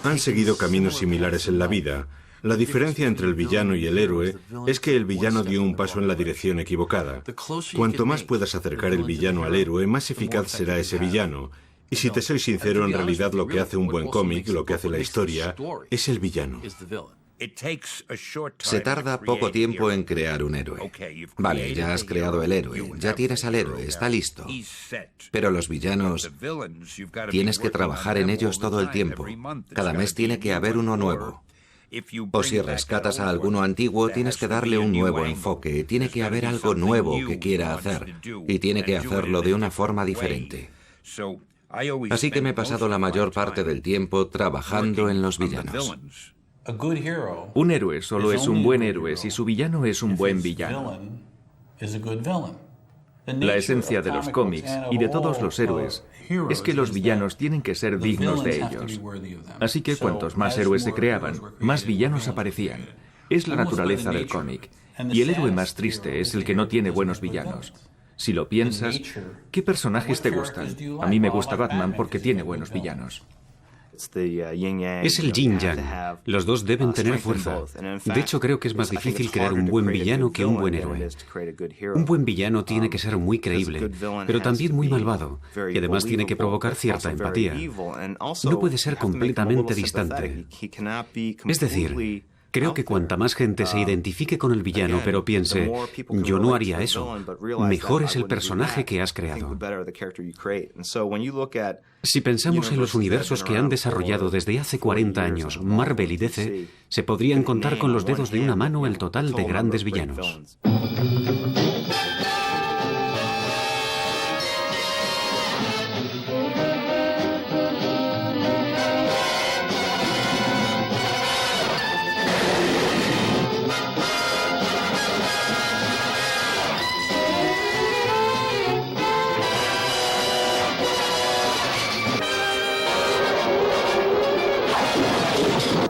Han seguido caminos similares en la vida. La diferencia entre el villano y el héroe es que el villano dio un paso en la dirección equivocada. Cuanto más puedas acercar el villano al héroe, más eficaz será ese villano. Y si te soy sincero, en realidad lo que hace un buen cómic, lo que hace la historia, es el villano. Se tarda poco tiempo en crear un héroe. Vale, ya has creado el héroe, ya tienes al héroe, está listo. Pero los villanos, tienes que trabajar en ellos todo el tiempo. Cada mes tiene que haber uno nuevo. O si rescatas a alguno antiguo, tienes que darle un nuevo enfoque. Tiene que haber algo nuevo que quiera hacer. Y tiene que hacerlo de una forma diferente. Así que me he pasado la mayor parte del tiempo trabajando en los villanos. Un héroe solo es un buen héroe si su villano es un buen villano. La esencia de los cómics y de todos los héroes es que los villanos tienen que ser dignos de ellos. Así que cuantos más héroes se creaban, más villanos aparecían. Es la naturaleza del cómic. Y el héroe más triste es el que no tiene buenos villanos. Si lo piensas, ¿qué personajes te gustan? A mí me gusta Batman porque tiene buenos villanos. Es el yin-yang. Los dos deben tener fuerza. De hecho, creo que es más difícil crear un buen villano que un buen héroe. Un buen villano tiene que ser muy creíble, pero también muy malvado, y además tiene que provocar cierta empatía. No puede ser completamente distante. Es decir, creo que cuanta más gente se identifique con el villano, pero piense, yo no haría eso, mejor es el personaje que has creado. Si pensamos en los universos que han desarrollado desde hace 40 años Marvel y DC, se podrían contar con los dedos de una mano el total de grandes villanos.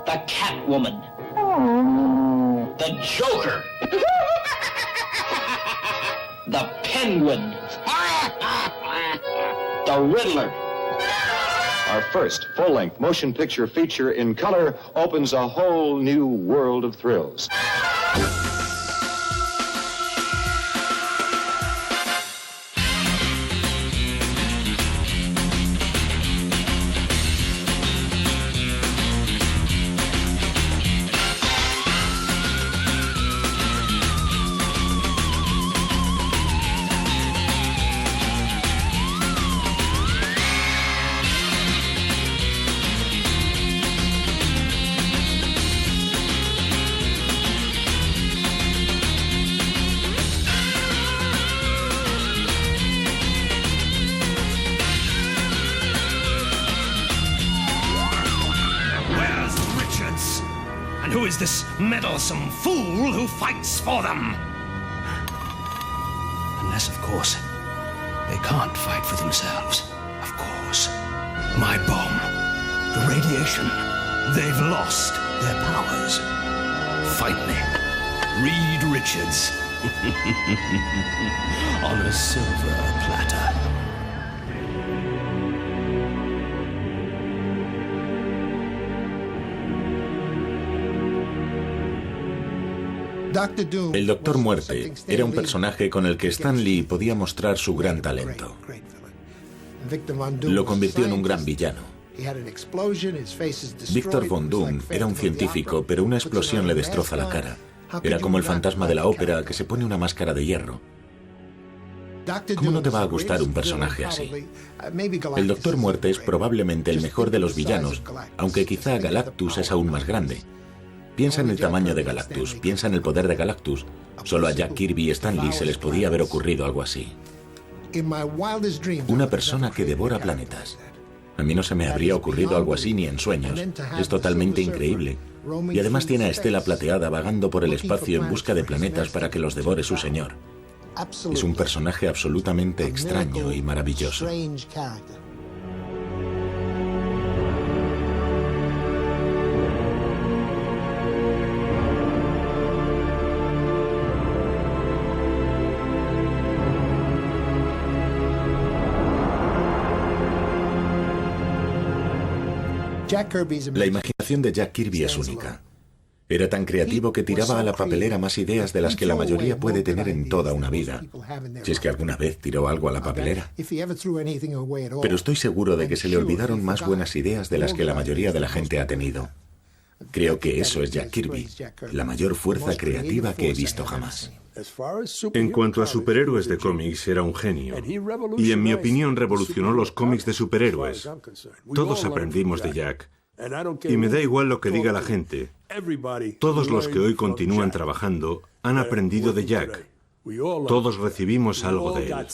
The Catwoman. The Joker. The Penguin. The Riddler. Our first full-length motion picture feature in color opens a whole new world of thrills. Who is this meddlesome fool who fights for them? Unless, of course, they can't fight for themselves. Of course. My bomb. The radiation. They've lost their powers. Finally, Reed Richards. On a silver platter. El Doctor Muerte era un personaje con el que Stan Lee podía mostrar su gran talento. Lo convirtió en un gran villano. Victor Von Doom era un científico, pero una explosión le destroza la cara. Era como el fantasma de la ópera que se pone una máscara de hierro. ¿Cómo no te va a gustar un personaje así? El Doctor Muerte es probablemente el mejor de los villanos, aunque quizá Galactus es aún más grande. Piensa en el tamaño de Galactus, piensa en el poder de Galactus. Solo a Jack Kirby y Stan Lee se les podía haber ocurrido algo así. Una persona que devora planetas. A mí no se me habría ocurrido algo así ni en sueños. Es totalmente increíble. Y además tiene a Estela Plateada vagando por el espacio en busca de planetas para que los devore su señor. Es un personaje absolutamente extraño y maravilloso. La imaginación de Jack Kirby es única. Era tan creativo que tiraba a la papelera más ideas de las que la mayoría puede tener en toda una vida. Si es que alguna vez tiró algo a la papelera. Pero estoy seguro de que se le olvidaron más buenas ideas de las que la mayoría de la gente ha tenido. Creo que eso es Jack Kirby, la mayor fuerza creativa que he visto jamás. En cuanto a superhéroes de cómics, era un genio. Y en mi opinión revolucionó los cómics de superhéroes. Todos aprendimos de Jack. Y me da igual lo que diga la gente. Todos los que hoy continúan trabajando han aprendido de Jack. Todos recibimos algo de él.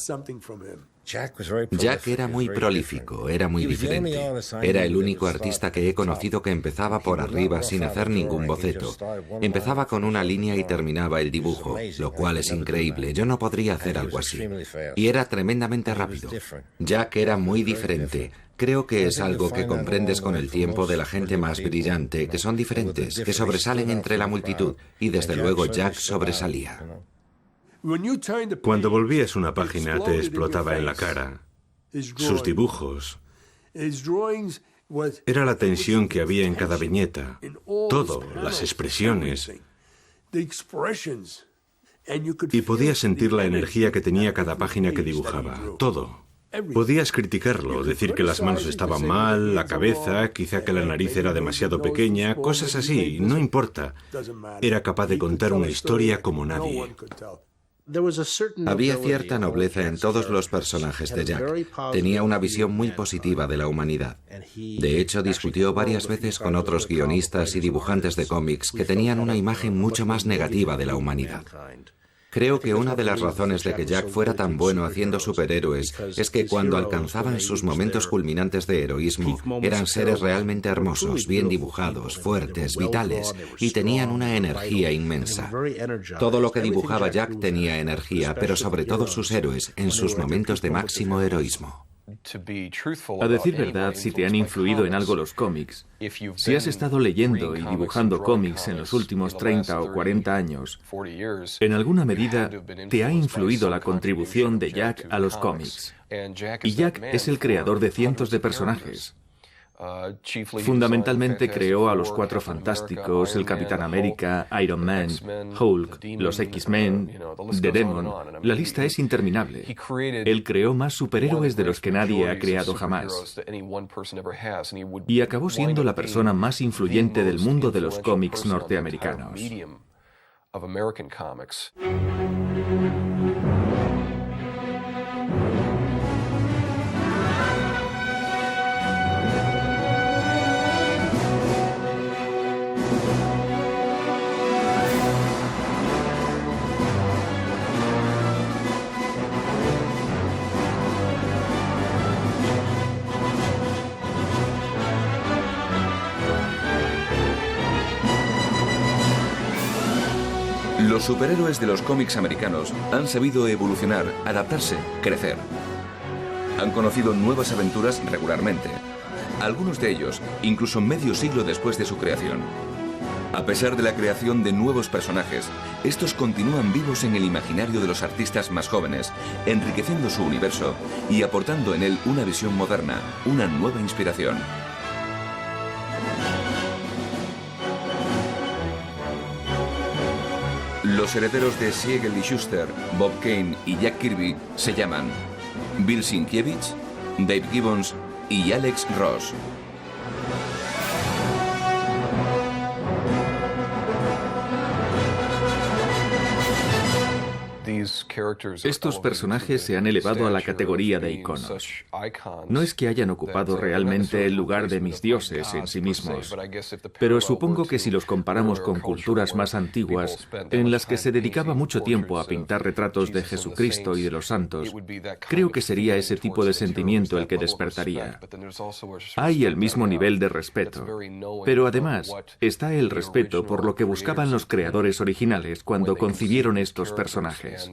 Jack era muy prolífico, era muy diferente. Era el único artista que he conocido que empezaba por arriba sin hacer ningún boceto. Empezaba con una línea y terminaba el dibujo, lo cual es increíble. Yo no podría hacer algo así. Y era tremendamente rápido. Jack era muy diferente. Creo que es algo que comprendes con el tiempo de la gente más brillante, que son diferentes, que sobresalen entre la multitud. Y desde luego Jack sobresalía. Cuando volvías una página te explotaba en la cara. Sus dibujos. Era la tensión que había en cada viñeta. Todo, las expresiones. Y podías sentir la energía que tenía cada página que dibujaba. Todo. Podías criticarlo, decir que las manos estaban mal, la cabeza, quizá que la nariz era demasiado pequeña, cosas así, no importa. Era capaz de contar una historia como nadie. Había cierta nobleza en todos los personajes de Jack. Tenía una visión muy positiva de la humanidad. De hecho, discutió varias veces con otros guionistas y dibujantes de cómics que tenían una imagen mucho más negativa de la humanidad. Creo que una de las razones de que Jack fuera tan bueno haciendo superhéroes es que cuando alcanzaban sus momentos culminantes de heroísmo, eran seres realmente hermosos, bien dibujados, fuertes, vitales, y tenían una energía inmensa. Todo lo que dibujaba Jack tenía energía, pero sobre todo sus héroes, en sus momentos de máximo heroísmo. A decir verdad, si te han influido en algo los cómics, si has estado leyendo y dibujando cómics en los últimos 30 o 40 años, en alguna medida te ha influido la contribución de Jack a los cómics. Y Jack es el creador de cientos de personajes. Fundamentalmente creó a los Cuatro Fantásticos, el Capitán América, Iron Man, Hulk, los X-Men, The Demon. La lista es interminable. Él creó más superhéroes de los que nadie ha creado jamás. Y acabó siendo la persona más influyente del mundo de los cómics norteamericanos. Los superhéroes de los cómics americanos han sabido evolucionar, adaptarse, crecer. Han conocido nuevas aventuras regularmente. Algunos de ellos, incluso medio siglo después de su creación. A pesar de la creación de nuevos personajes, estos continúan vivos en el imaginario de los artistas más jóvenes, enriqueciendo su universo y aportando en él una visión moderna, una nueva inspiración. Los herederos de Siegel y Shuster, Bob Kane y Jack Kirby se llaman Bill Sienkiewicz, Dave Gibbons y Alex Ross. Estos personajes se han elevado a la categoría de iconos. No es que hayan ocupado realmente el lugar de mis dioses en sí mismos, pero supongo que si los comparamos con culturas más antiguas, en las que se dedicaba mucho tiempo a pintar retratos de Jesucristo y de los santos, creo que sería ese tipo de sentimiento el que despertaría. Hay el mismo nivel de respeto, pero además está el respeto por lo que buscaban los creadores originales cuando concibieron estos personajes.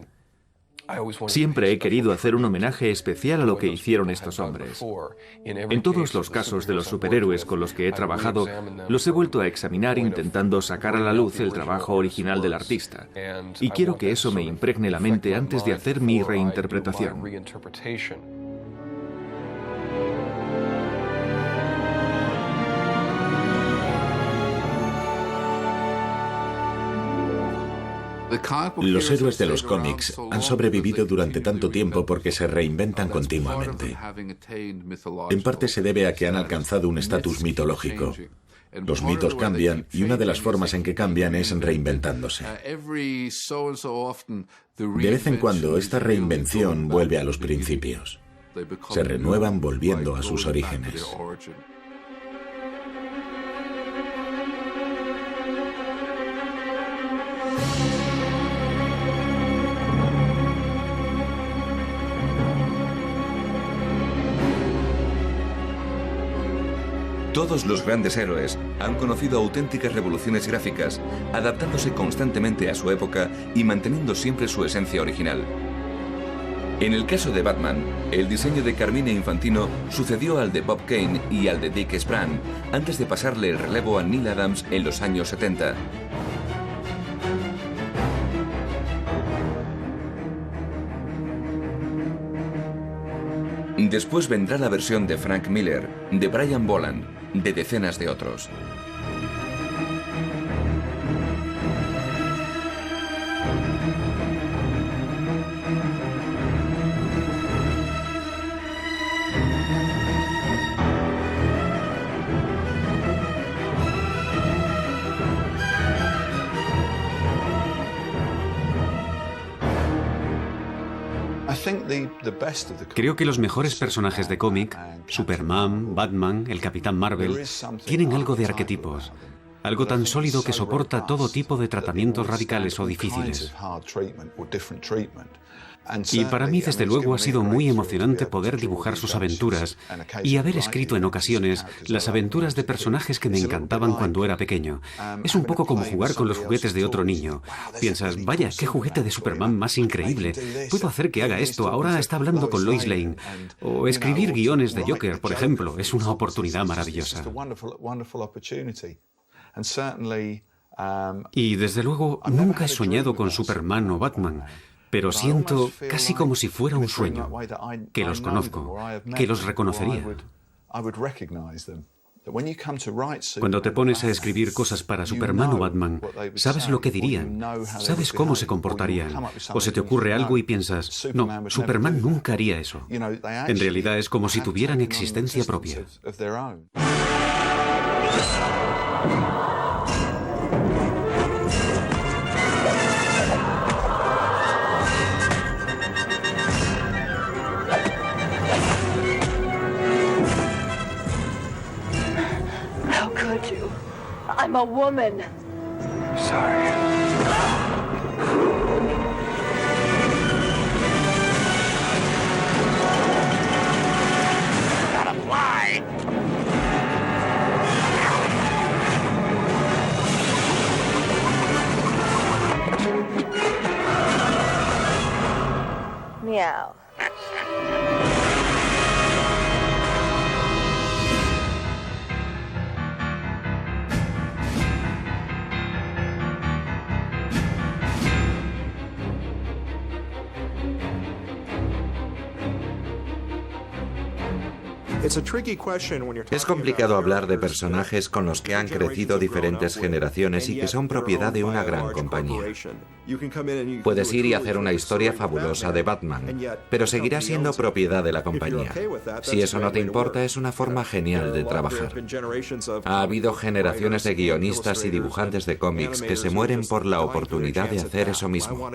Siempre he querido hacer un homenaje especial a lo que hicieron estos hombres. En todos los casos de los superhéroes con los que he trabajado, los he vuelto a examinar intentando sacar a la luz el trabajo original del artista. Y quiero que eso me impregne la mente antes de hacer mi reinterpretación. Los héroes de los cómics han sobrevivido durante tanto tiempo porque se reinventan continuamente. En parte se debe a que han alcanzado un estatus mitológico. Los mitos cambian y una de las formas en que cambian es reinventándose. De vez en cuando esta reinvención vuelve a los principios. Se renuevan volviendo a sus orígenes. Todos los grandes héroes han conocido auténticas revoluciones gráficas, adaptándose constantemente a su época y manteniendo siempre su esencia original. En el caso de Batman, el diseño de Carmine Infantino sucedió al de Bob Kane y al de Dick Sprang, antes de pasarle el relevo a Neil Adams en los años 70. Después vendrá la versión de Frank Miller, de Brian Boland, de decenas de otros. Creo que los mejores personajes de cómic, Superman, Batman, el Capitán Marvel, tienen algo de arquetipos, algo tan sólido que soporta todo tipo de tratamientos radicales o difíciles. Y para mí, desde luego, ha sido muy emocionante poder dibujar sus aventuras y haber escrito en ocasiones las aventuras de personajes que me encantaban cuando era pequeño. Es un poco como jugar con los juguetes de otro niño. Piensas, vaya, qué juguete de Superman más increíble. Puedo hacer que haga esto, ahora está hablando con Lois Lane. O escribir guiones de Joker, por ejemplo, es una oportunidad maravillosa. Y desde luego, nunca he soñado con Superman o Batman. Pero siento casi como si fuera un sueño, que los conozco, que los reconocería. Cuando te pones a escribir cosas para Superman o Batman, sabes lo que dirían, sabes cómo se comportarían, o se te ocurre algo y piensas, no, Superman nunca haría eso. En realidad es como si tuvieran existencia propia. I'm a woman. Sorry. Gotta fly! Meow. Es complicado hablar de personajes con los que han crecido diferentes generaciones y que son propiedad de una gran compañía. Puedes ir y hacer una historia fabulosa de Batman, pero seguirá siendo propiedad de la compañía. Si eso no te importa, es una forma genial de trabajar. Ha habido generaciones de guionistas y dibujantes de cómics que se mueren por la oportunidad de hacer eso mismo.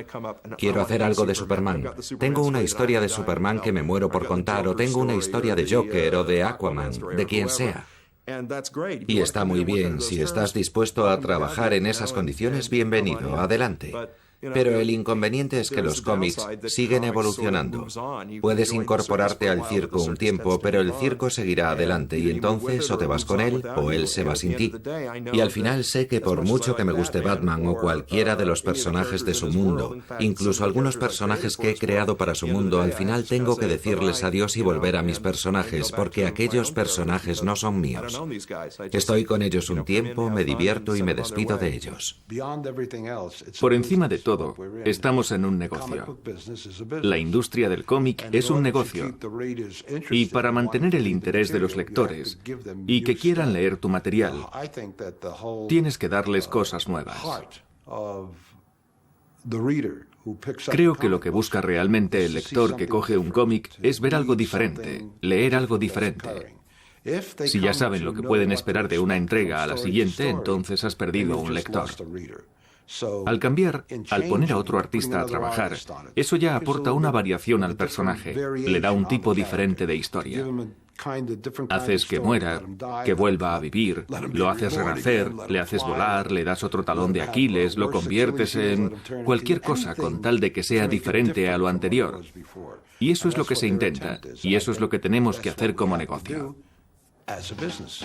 Quiero hacer algo de Superman. Tengo una historia de Superman que me muero por contar, o tengo una historia de Joker o de Aquaman, de quien sea. Y está muy bien. Si estás dispuesto a trabajar en esas condiciones, bienvenido, adelante. Pero el inconveniente es que los cómics siguen evolucionando. Puedes incorporarte al circo un tiempo, pero el circo seguirá adelante y entonces o te vas con él o él se va sin ti. Y al final sé que por mucho que me guste Batman o cualquiera de los personajes de su mundo, incluso algunos personajes que he creado para su mundo, al final tengo que decirles adiós y volver a mis personajes, porque aquellos personajes no son míos. Estoy con ellos un tiempo, me divierto y me despido de ellos. Por encima de todo, estamos en un negocio. La industria del cómic es un negocio. Y para mantener el interés de los lectores y que quieran leer tu material, tienes que darles cosas nuevas. Creo que lo que busca realmente el lector que coge un cómic es ver algo diferente, leer algo diferente. Si ya saben lo que pueden esperar de una entrega a la siguiente, entonces has perdido un lector. Al cambiar, al poner a otro artista a trabajar, eso ya aporta una variación al personaje, le da un tipo diferente de historia. Haces que muera, que vuelva a vivir, lo haces renacer, le haces volar, le das otro talón de Aquiles, lo conviertes en cualquier cosa con tal de que sea diferente a lo anterior. Y eso es lo que se intenta, y eso es lo que tenemos que hacer como negocio. As a business.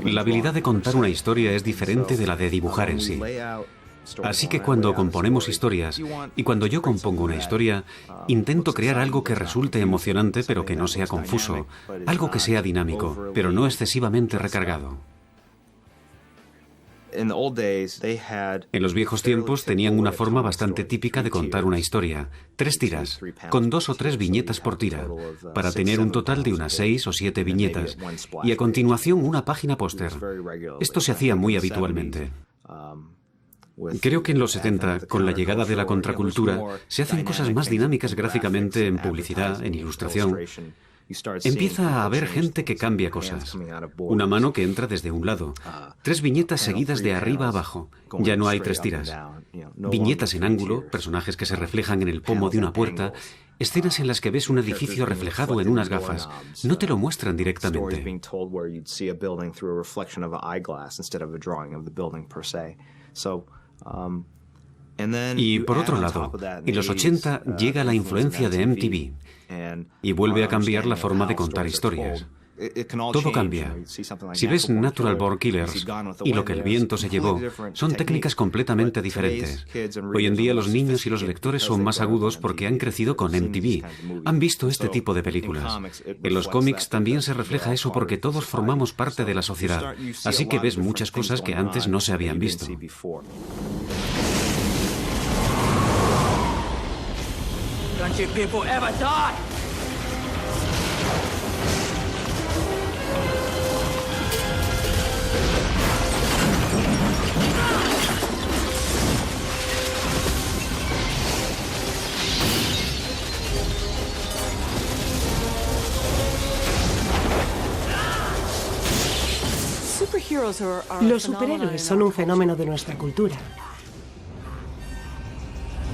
La habilidad de contar una historia es diferente de la de dibujar en sí. Así que cuando componemos historias, y cuando yo compongo una historia, intento crear algo que resulte emocionante pero que no sea confuso, algo que sea dinámico, pero no excesivamente recargado. En los viejos tiempos tenían una forma bastante típica de contar una historia, 3 tiras, con 2 o 3 viñetas por tira, para tener un total de unas 6 o 7 viñetas, y a continuación una página póster. Esto se hacía muy habitualmente. Creo que en los 70, con la llegada de la contracultura, se hacen cosas más dinámicas gráficamente en publicidad, en ilustración. Empieza a haber gente que cambia cosas. Una mano que entra desde un lado. 3 viñetas seguidas de arriba a abajo. Ya no hay 3 tiras. Viñetas en ángulo, personajes que se reflejan en el pomo de una puerta, escenas en las que ves un edificio reflejado en unas gafas. No te lo muestran directamente. Y por otro lado, en los 80 llega la influencia de MTV y vuelve a cambiar la forma de contar historias. Todo cambia. Si ves Natural Born Killers y Lo que el viento se llevó, son técnicas completamente diferentes. Hoy en día los niños y los lectores son más agudos porque han crecido con MTV. Han visto este tipo de películas. En los cómics también se refleja eso porque todos formamos parte de la sociedad. Así que ves muchas cosas que antes no se habían visto. Don't you people ever die! Los superhéroes son un fenómeno de nuestra cultura.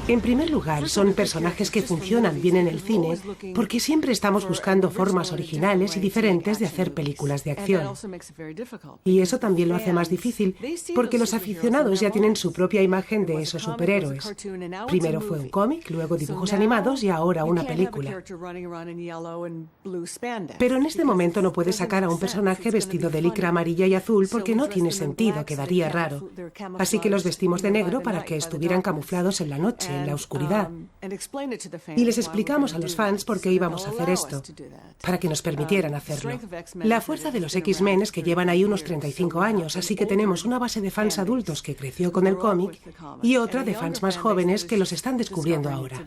En primer lugar, son personajes que funcionan bien en el cine porque siempre estamos buscando formas originales y diferentes de hacer películas de acción. Y eso también lo hace más difícil porque los aficionados ya tienen su propia imagen de esos superhéroes. Primero fue un cómic, luego dibujos animados y ahora una película. Pero en este momento no puedes sacar a un personaje vestido de licra amarilla y azul porque no tiene sentido, quedaría raro. Así que los vestimos de negro para que estuvieran camuflados en la noche, en la oscuridad. Y les explicamos a los fans por qué íbamos a hacer esto, para que nos permitieran hacerlo. La fuerza de los X-Men es que llevan ahí unos 35 años, así que tenemos una base de fans adultos que creció con el cómic y otra de fans más jóvenes que los están descubriendo ahora.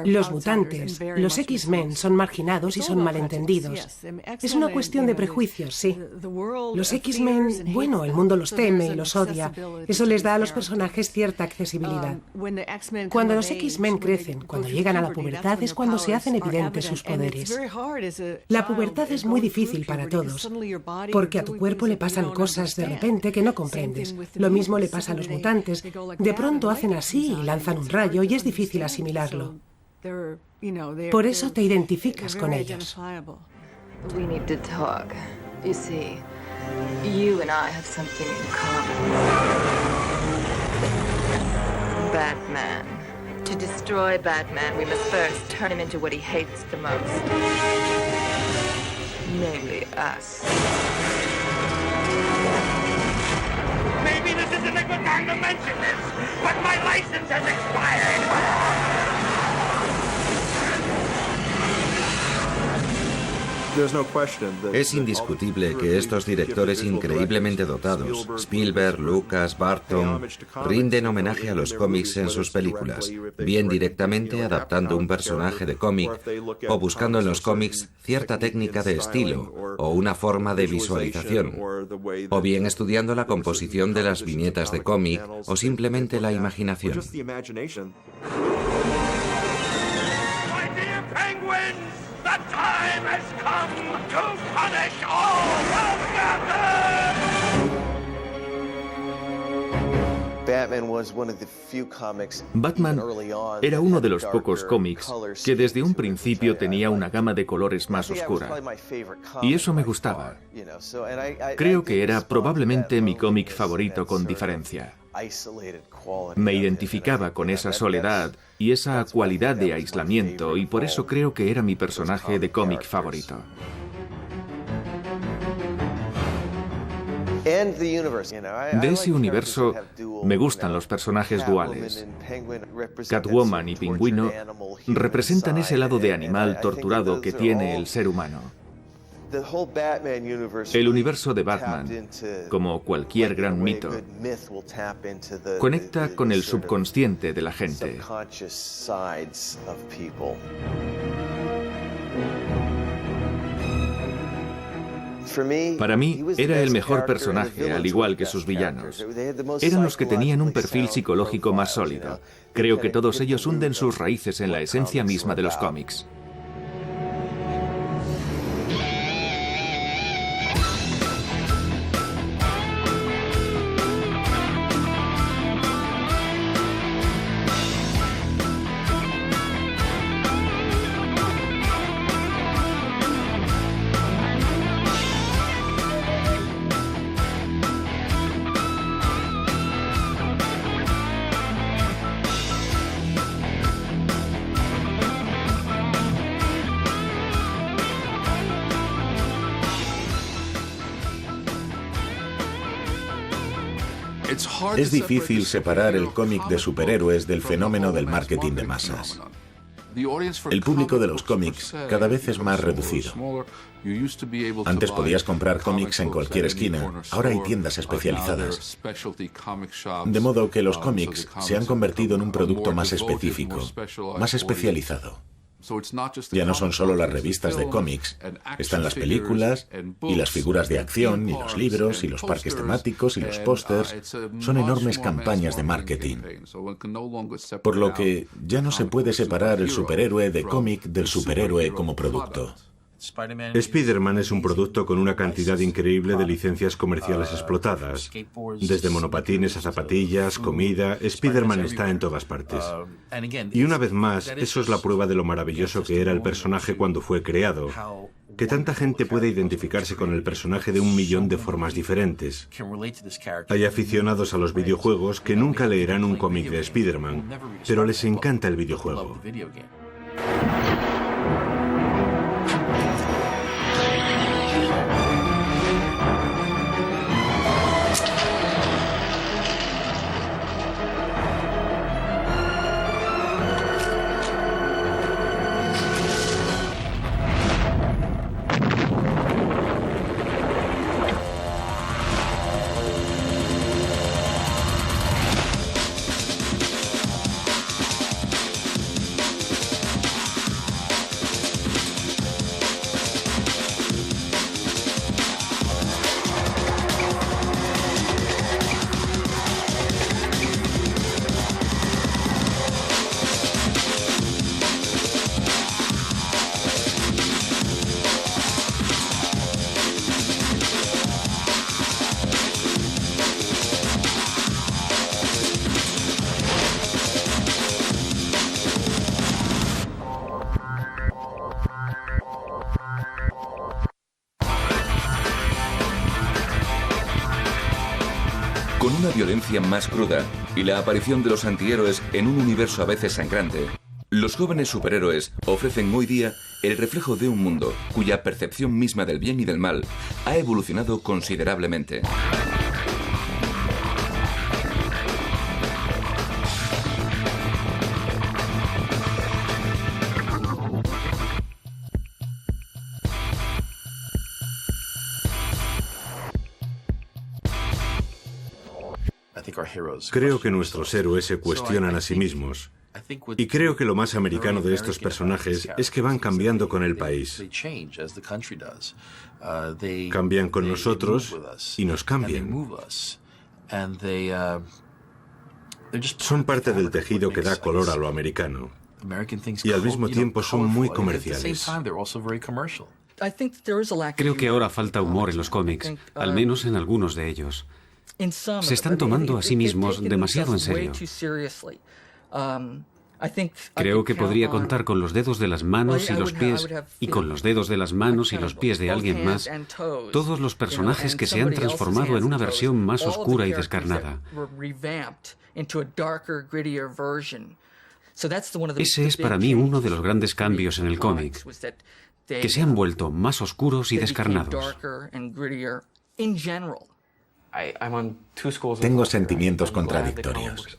Los mutantes, los X-Men, son marginados y son malentendidos. Es una cuestión de prejuicios, sí. Los X-Men, bueno, el mundo los teme y los odia. Eso les da a los personajes cierta accesibilidad. Cuando los X-Men crecen, cuando llegan a la pubertad, es cuando se hacen evidentes sus poderes. La pubertad es muy difícil para todos, porque a tu cuerpo le pasan cosas de repente que no comprendes. Lo mismo le pasa a los mutantes. De pronto hacen así y lanzan un rayo y es difícil asimilarlo. Por eso te identificas con ellos. We need to talk. You see, you and I have something in common. Batman. To destroy Batman, we must first turn him into what he hates the most. Namely, us. Maybe this isn't a good time to mention this, but my license has expired! Es indiscutible que estos directores increíblemente dotados, Spielberg, Lucas, Barton, rinden homenaje a los cómics en sus películas, bien directamente adaptando un personaje de cómic o buscando en los cómics cierta técnica de estilo o una forma de visualización, o bien estudiando la composición de las viñetas de cómic o simplemente la imaginación. dear penguins, the time has come to punish all of Gotham! Batman era uno de los pocos cómics que desde un principio tenía una gama de colores más oscura. Y eso me gustaba. Creo que era probablemente mi cómic favorito con diferencia. Me identificaba con esa soledad y esa cualidad de aislamiento, y por eso creo que era mi personaje de cómic favorito. De ese universo me gustan los personajes duales. Catwoman y Pingüino representan ese lado de animal torturado que tiene el ser humano. El universo de Batman, como cualquier gran mito, conecta con el subconsciente de la gente. Para mí, era el mejor personaje, al igual que sus villanos. Eran los que tenían un perfil psicológico más sólido. Creo que todos ellos hunden sus raíces en la esencia misma de los cómics. Es difícil separar el cómic de superhéroes del fenómeno del marketing de masas. El público de los cómics cada vez es más reducido. Antes podías comprar cómics en cualquier esquina, ahora hay tiendas especializadas. De modo que los cómics se han convertido en un producto más específico, más especializado. Ya no son solo las revistas de cómics, están las películas y las figuras de acción y los libros y los parques temáticos y los pósters. Son enormes campañas de marketing. Por lo que ya no se puede separar el superhéroe de cómic del superhéroe como producto. Spider-Man es un producto con una cantidad increíble de licencias comerciales explotadas. Desde monopatines a zapatillas, comida, Spider-Man está en todas partes. Y una vez más, eso es la prueba de lo maravilloso que era el personaje cuando fue creado. Que tanta gente puede identificarse con el personaje de 1 millón de formas diferentes. Hay aficionados a los videojuegos que nunca leerán un cómic de Spider-Man, pero les encanta el videojuego. Con una violencia más cruda y la aparición de los antihéroes en un universo a veces sangrante, los jóvenes superhéroes ofrecen hoy día el reflejo de un mundo cuya percepción misma del bien y del mal ha evolucionado considerablemente. Creo que nuestros héroes se cuestionan a sí mismos. Y creo que lo más americano de estos personajes es que van cambiando con el país. Cambian con nosotros y nos cambian. Son parte del tejido que da color a lo americano. y al mismo tiempo son muy comerciales. Creo que ahora falta humor en los cómics, al menos en algunos de ellos. Se están tomando a sí mismos demasiado en serio. Creo que podría contar con los dedos de las manos y los pies, y con los dedos de las manos y los pies de alguien más, todos los personajes que se han transformado en una versión más oscura y descarnada. Ese es para mí uno de los grandes cambios en el cómic, que se han vuelto más oscuros y descarnados. Tengo sentimientos contradictorios.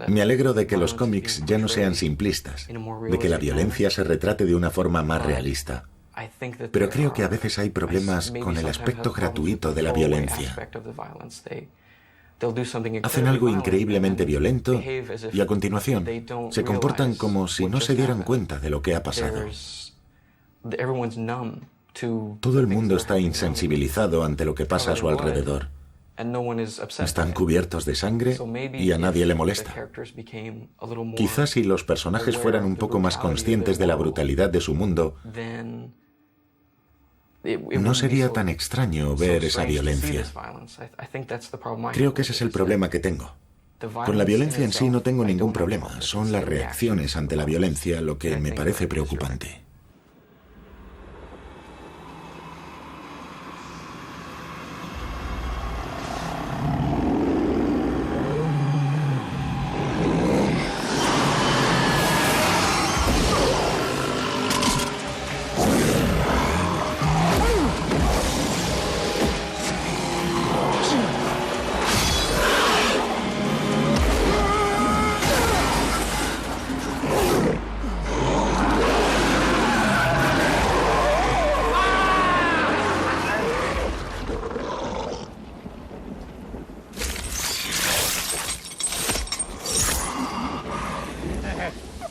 Me alegro de que los cómics ya no sean simplistas, de que la violencia se retrate de una forma más realista. Pero creo que a veces hay problemas con el aspecto gratuito de la violencia. Hacen algo increíblemente violento y a continuación se comportan como si no se dieran cuenta de lo que ha pasado. Todo el mundo está insensibilizado ante lo que pasa a su alrededor. Están cubiertos de sangre y a nadie le molesta. Quizás si los personajes fueran un poco más conscientes de la brutalidad de su mundo, no sería tan extraño ver esa violencia. Creo que ese es el problema que tengo. Con la violencia en sí no tengo ningún problema. Son las reacciones ante la violencia lo que me parece preocupante.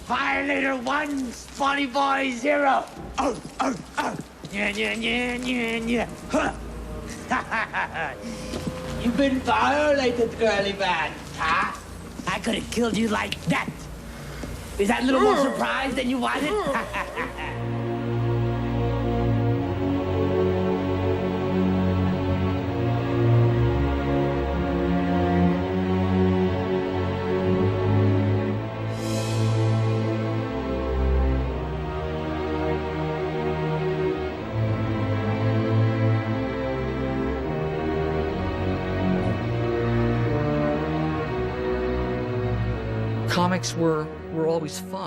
Violator 1, Spotty Boy 0. Oh, oh, oh. Yeah, yeah, yeah, yeah, yeah. Huh. You've been violated, girly man. Huh? I could have killed you like that. Is that a little more surprise than you wanted?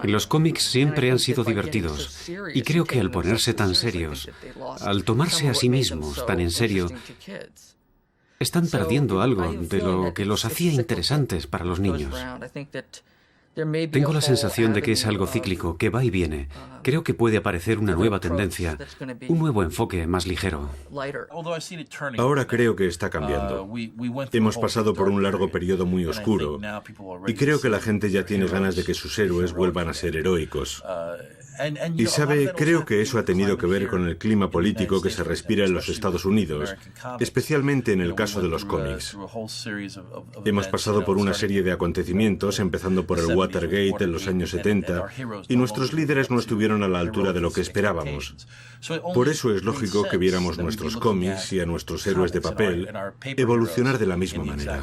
Los cómics siempre han sido divertidos, y creo que al ponerse tan serios, al tomarse a sí mismos tan en serio, están perdiendo algo de lo que los hacía interesantes para los niños. Tengo la sensación de que es algo cíclico, que va y viene. Creo que puede aparecer una nueva tendencia, un nuevo enfoque más ligero. Ahora creo que está cambiando. Hemos pasado por un largo periodo muy oscuro y creo que la gente ya tiene ganas de que sus héroes vuelvan a ser heroicos. Y sabe, creo que eso ha tenido que ver con el clima político que se respira en los Estados Unidos, especialmente en el caso de los cómics. Hemos pasado por una serie de acontecimientos, empezando por el Watergate en los años 70, y nuestros líderes no estuvieron a la altura de lo que esperábamos. Por eso es lógico que viéramos nuestros cómics y a nuestros héroes de papel evolucionar de la misma manera.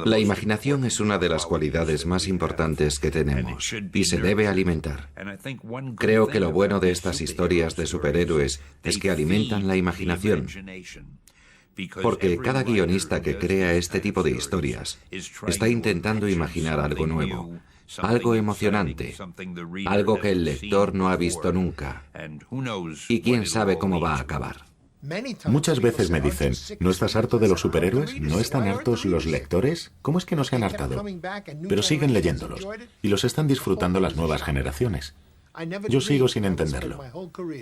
La imaginación es una de las cualidades más importantes que tenemos y se debe alimentar. Creo que lo bueno de estas historias de superhéroes es que alimentan la imaginación, porque cada guionista que crea este tipo de historias está intentando imaginar algo nuevo, algo emocionante, algo que el lector no ha visto nunca, y quién sabe cómo va a acabar. Muchas veces me dicen, ¿no estás harto de los superhéroes? ¿No están hartos los lectores? ¿Cómo es que no se han hartado? Pero siguen leyéndolos y los están disfrutando las nuevas generaciones. Yo sigo sin entenderlo.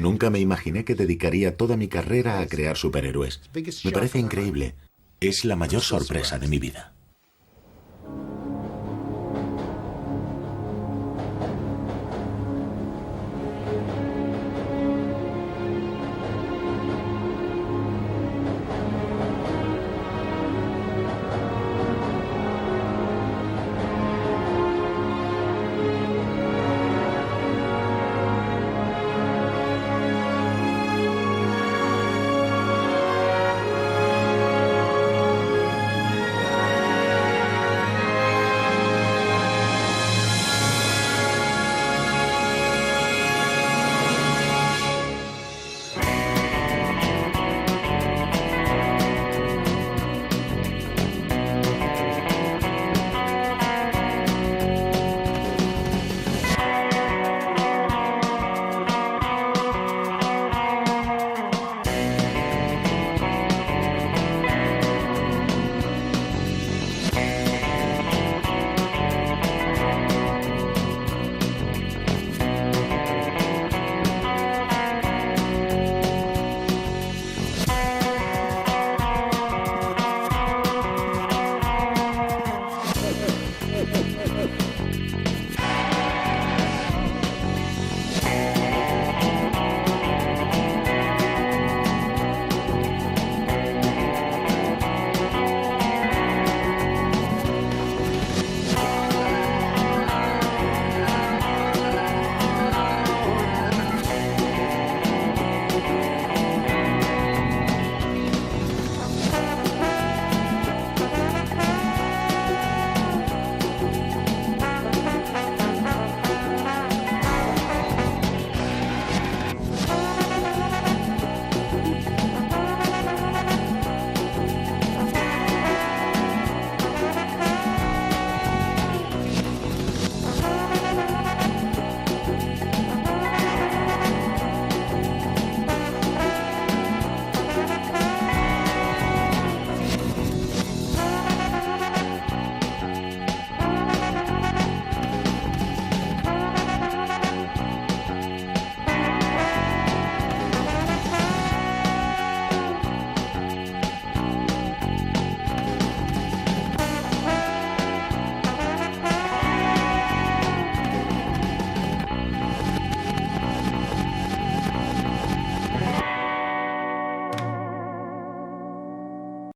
Nunca me imaginé que dedicaría toda mi carrera a crear superhéroes. Me parece increíble. Es la mayor sorpresa de mi vida.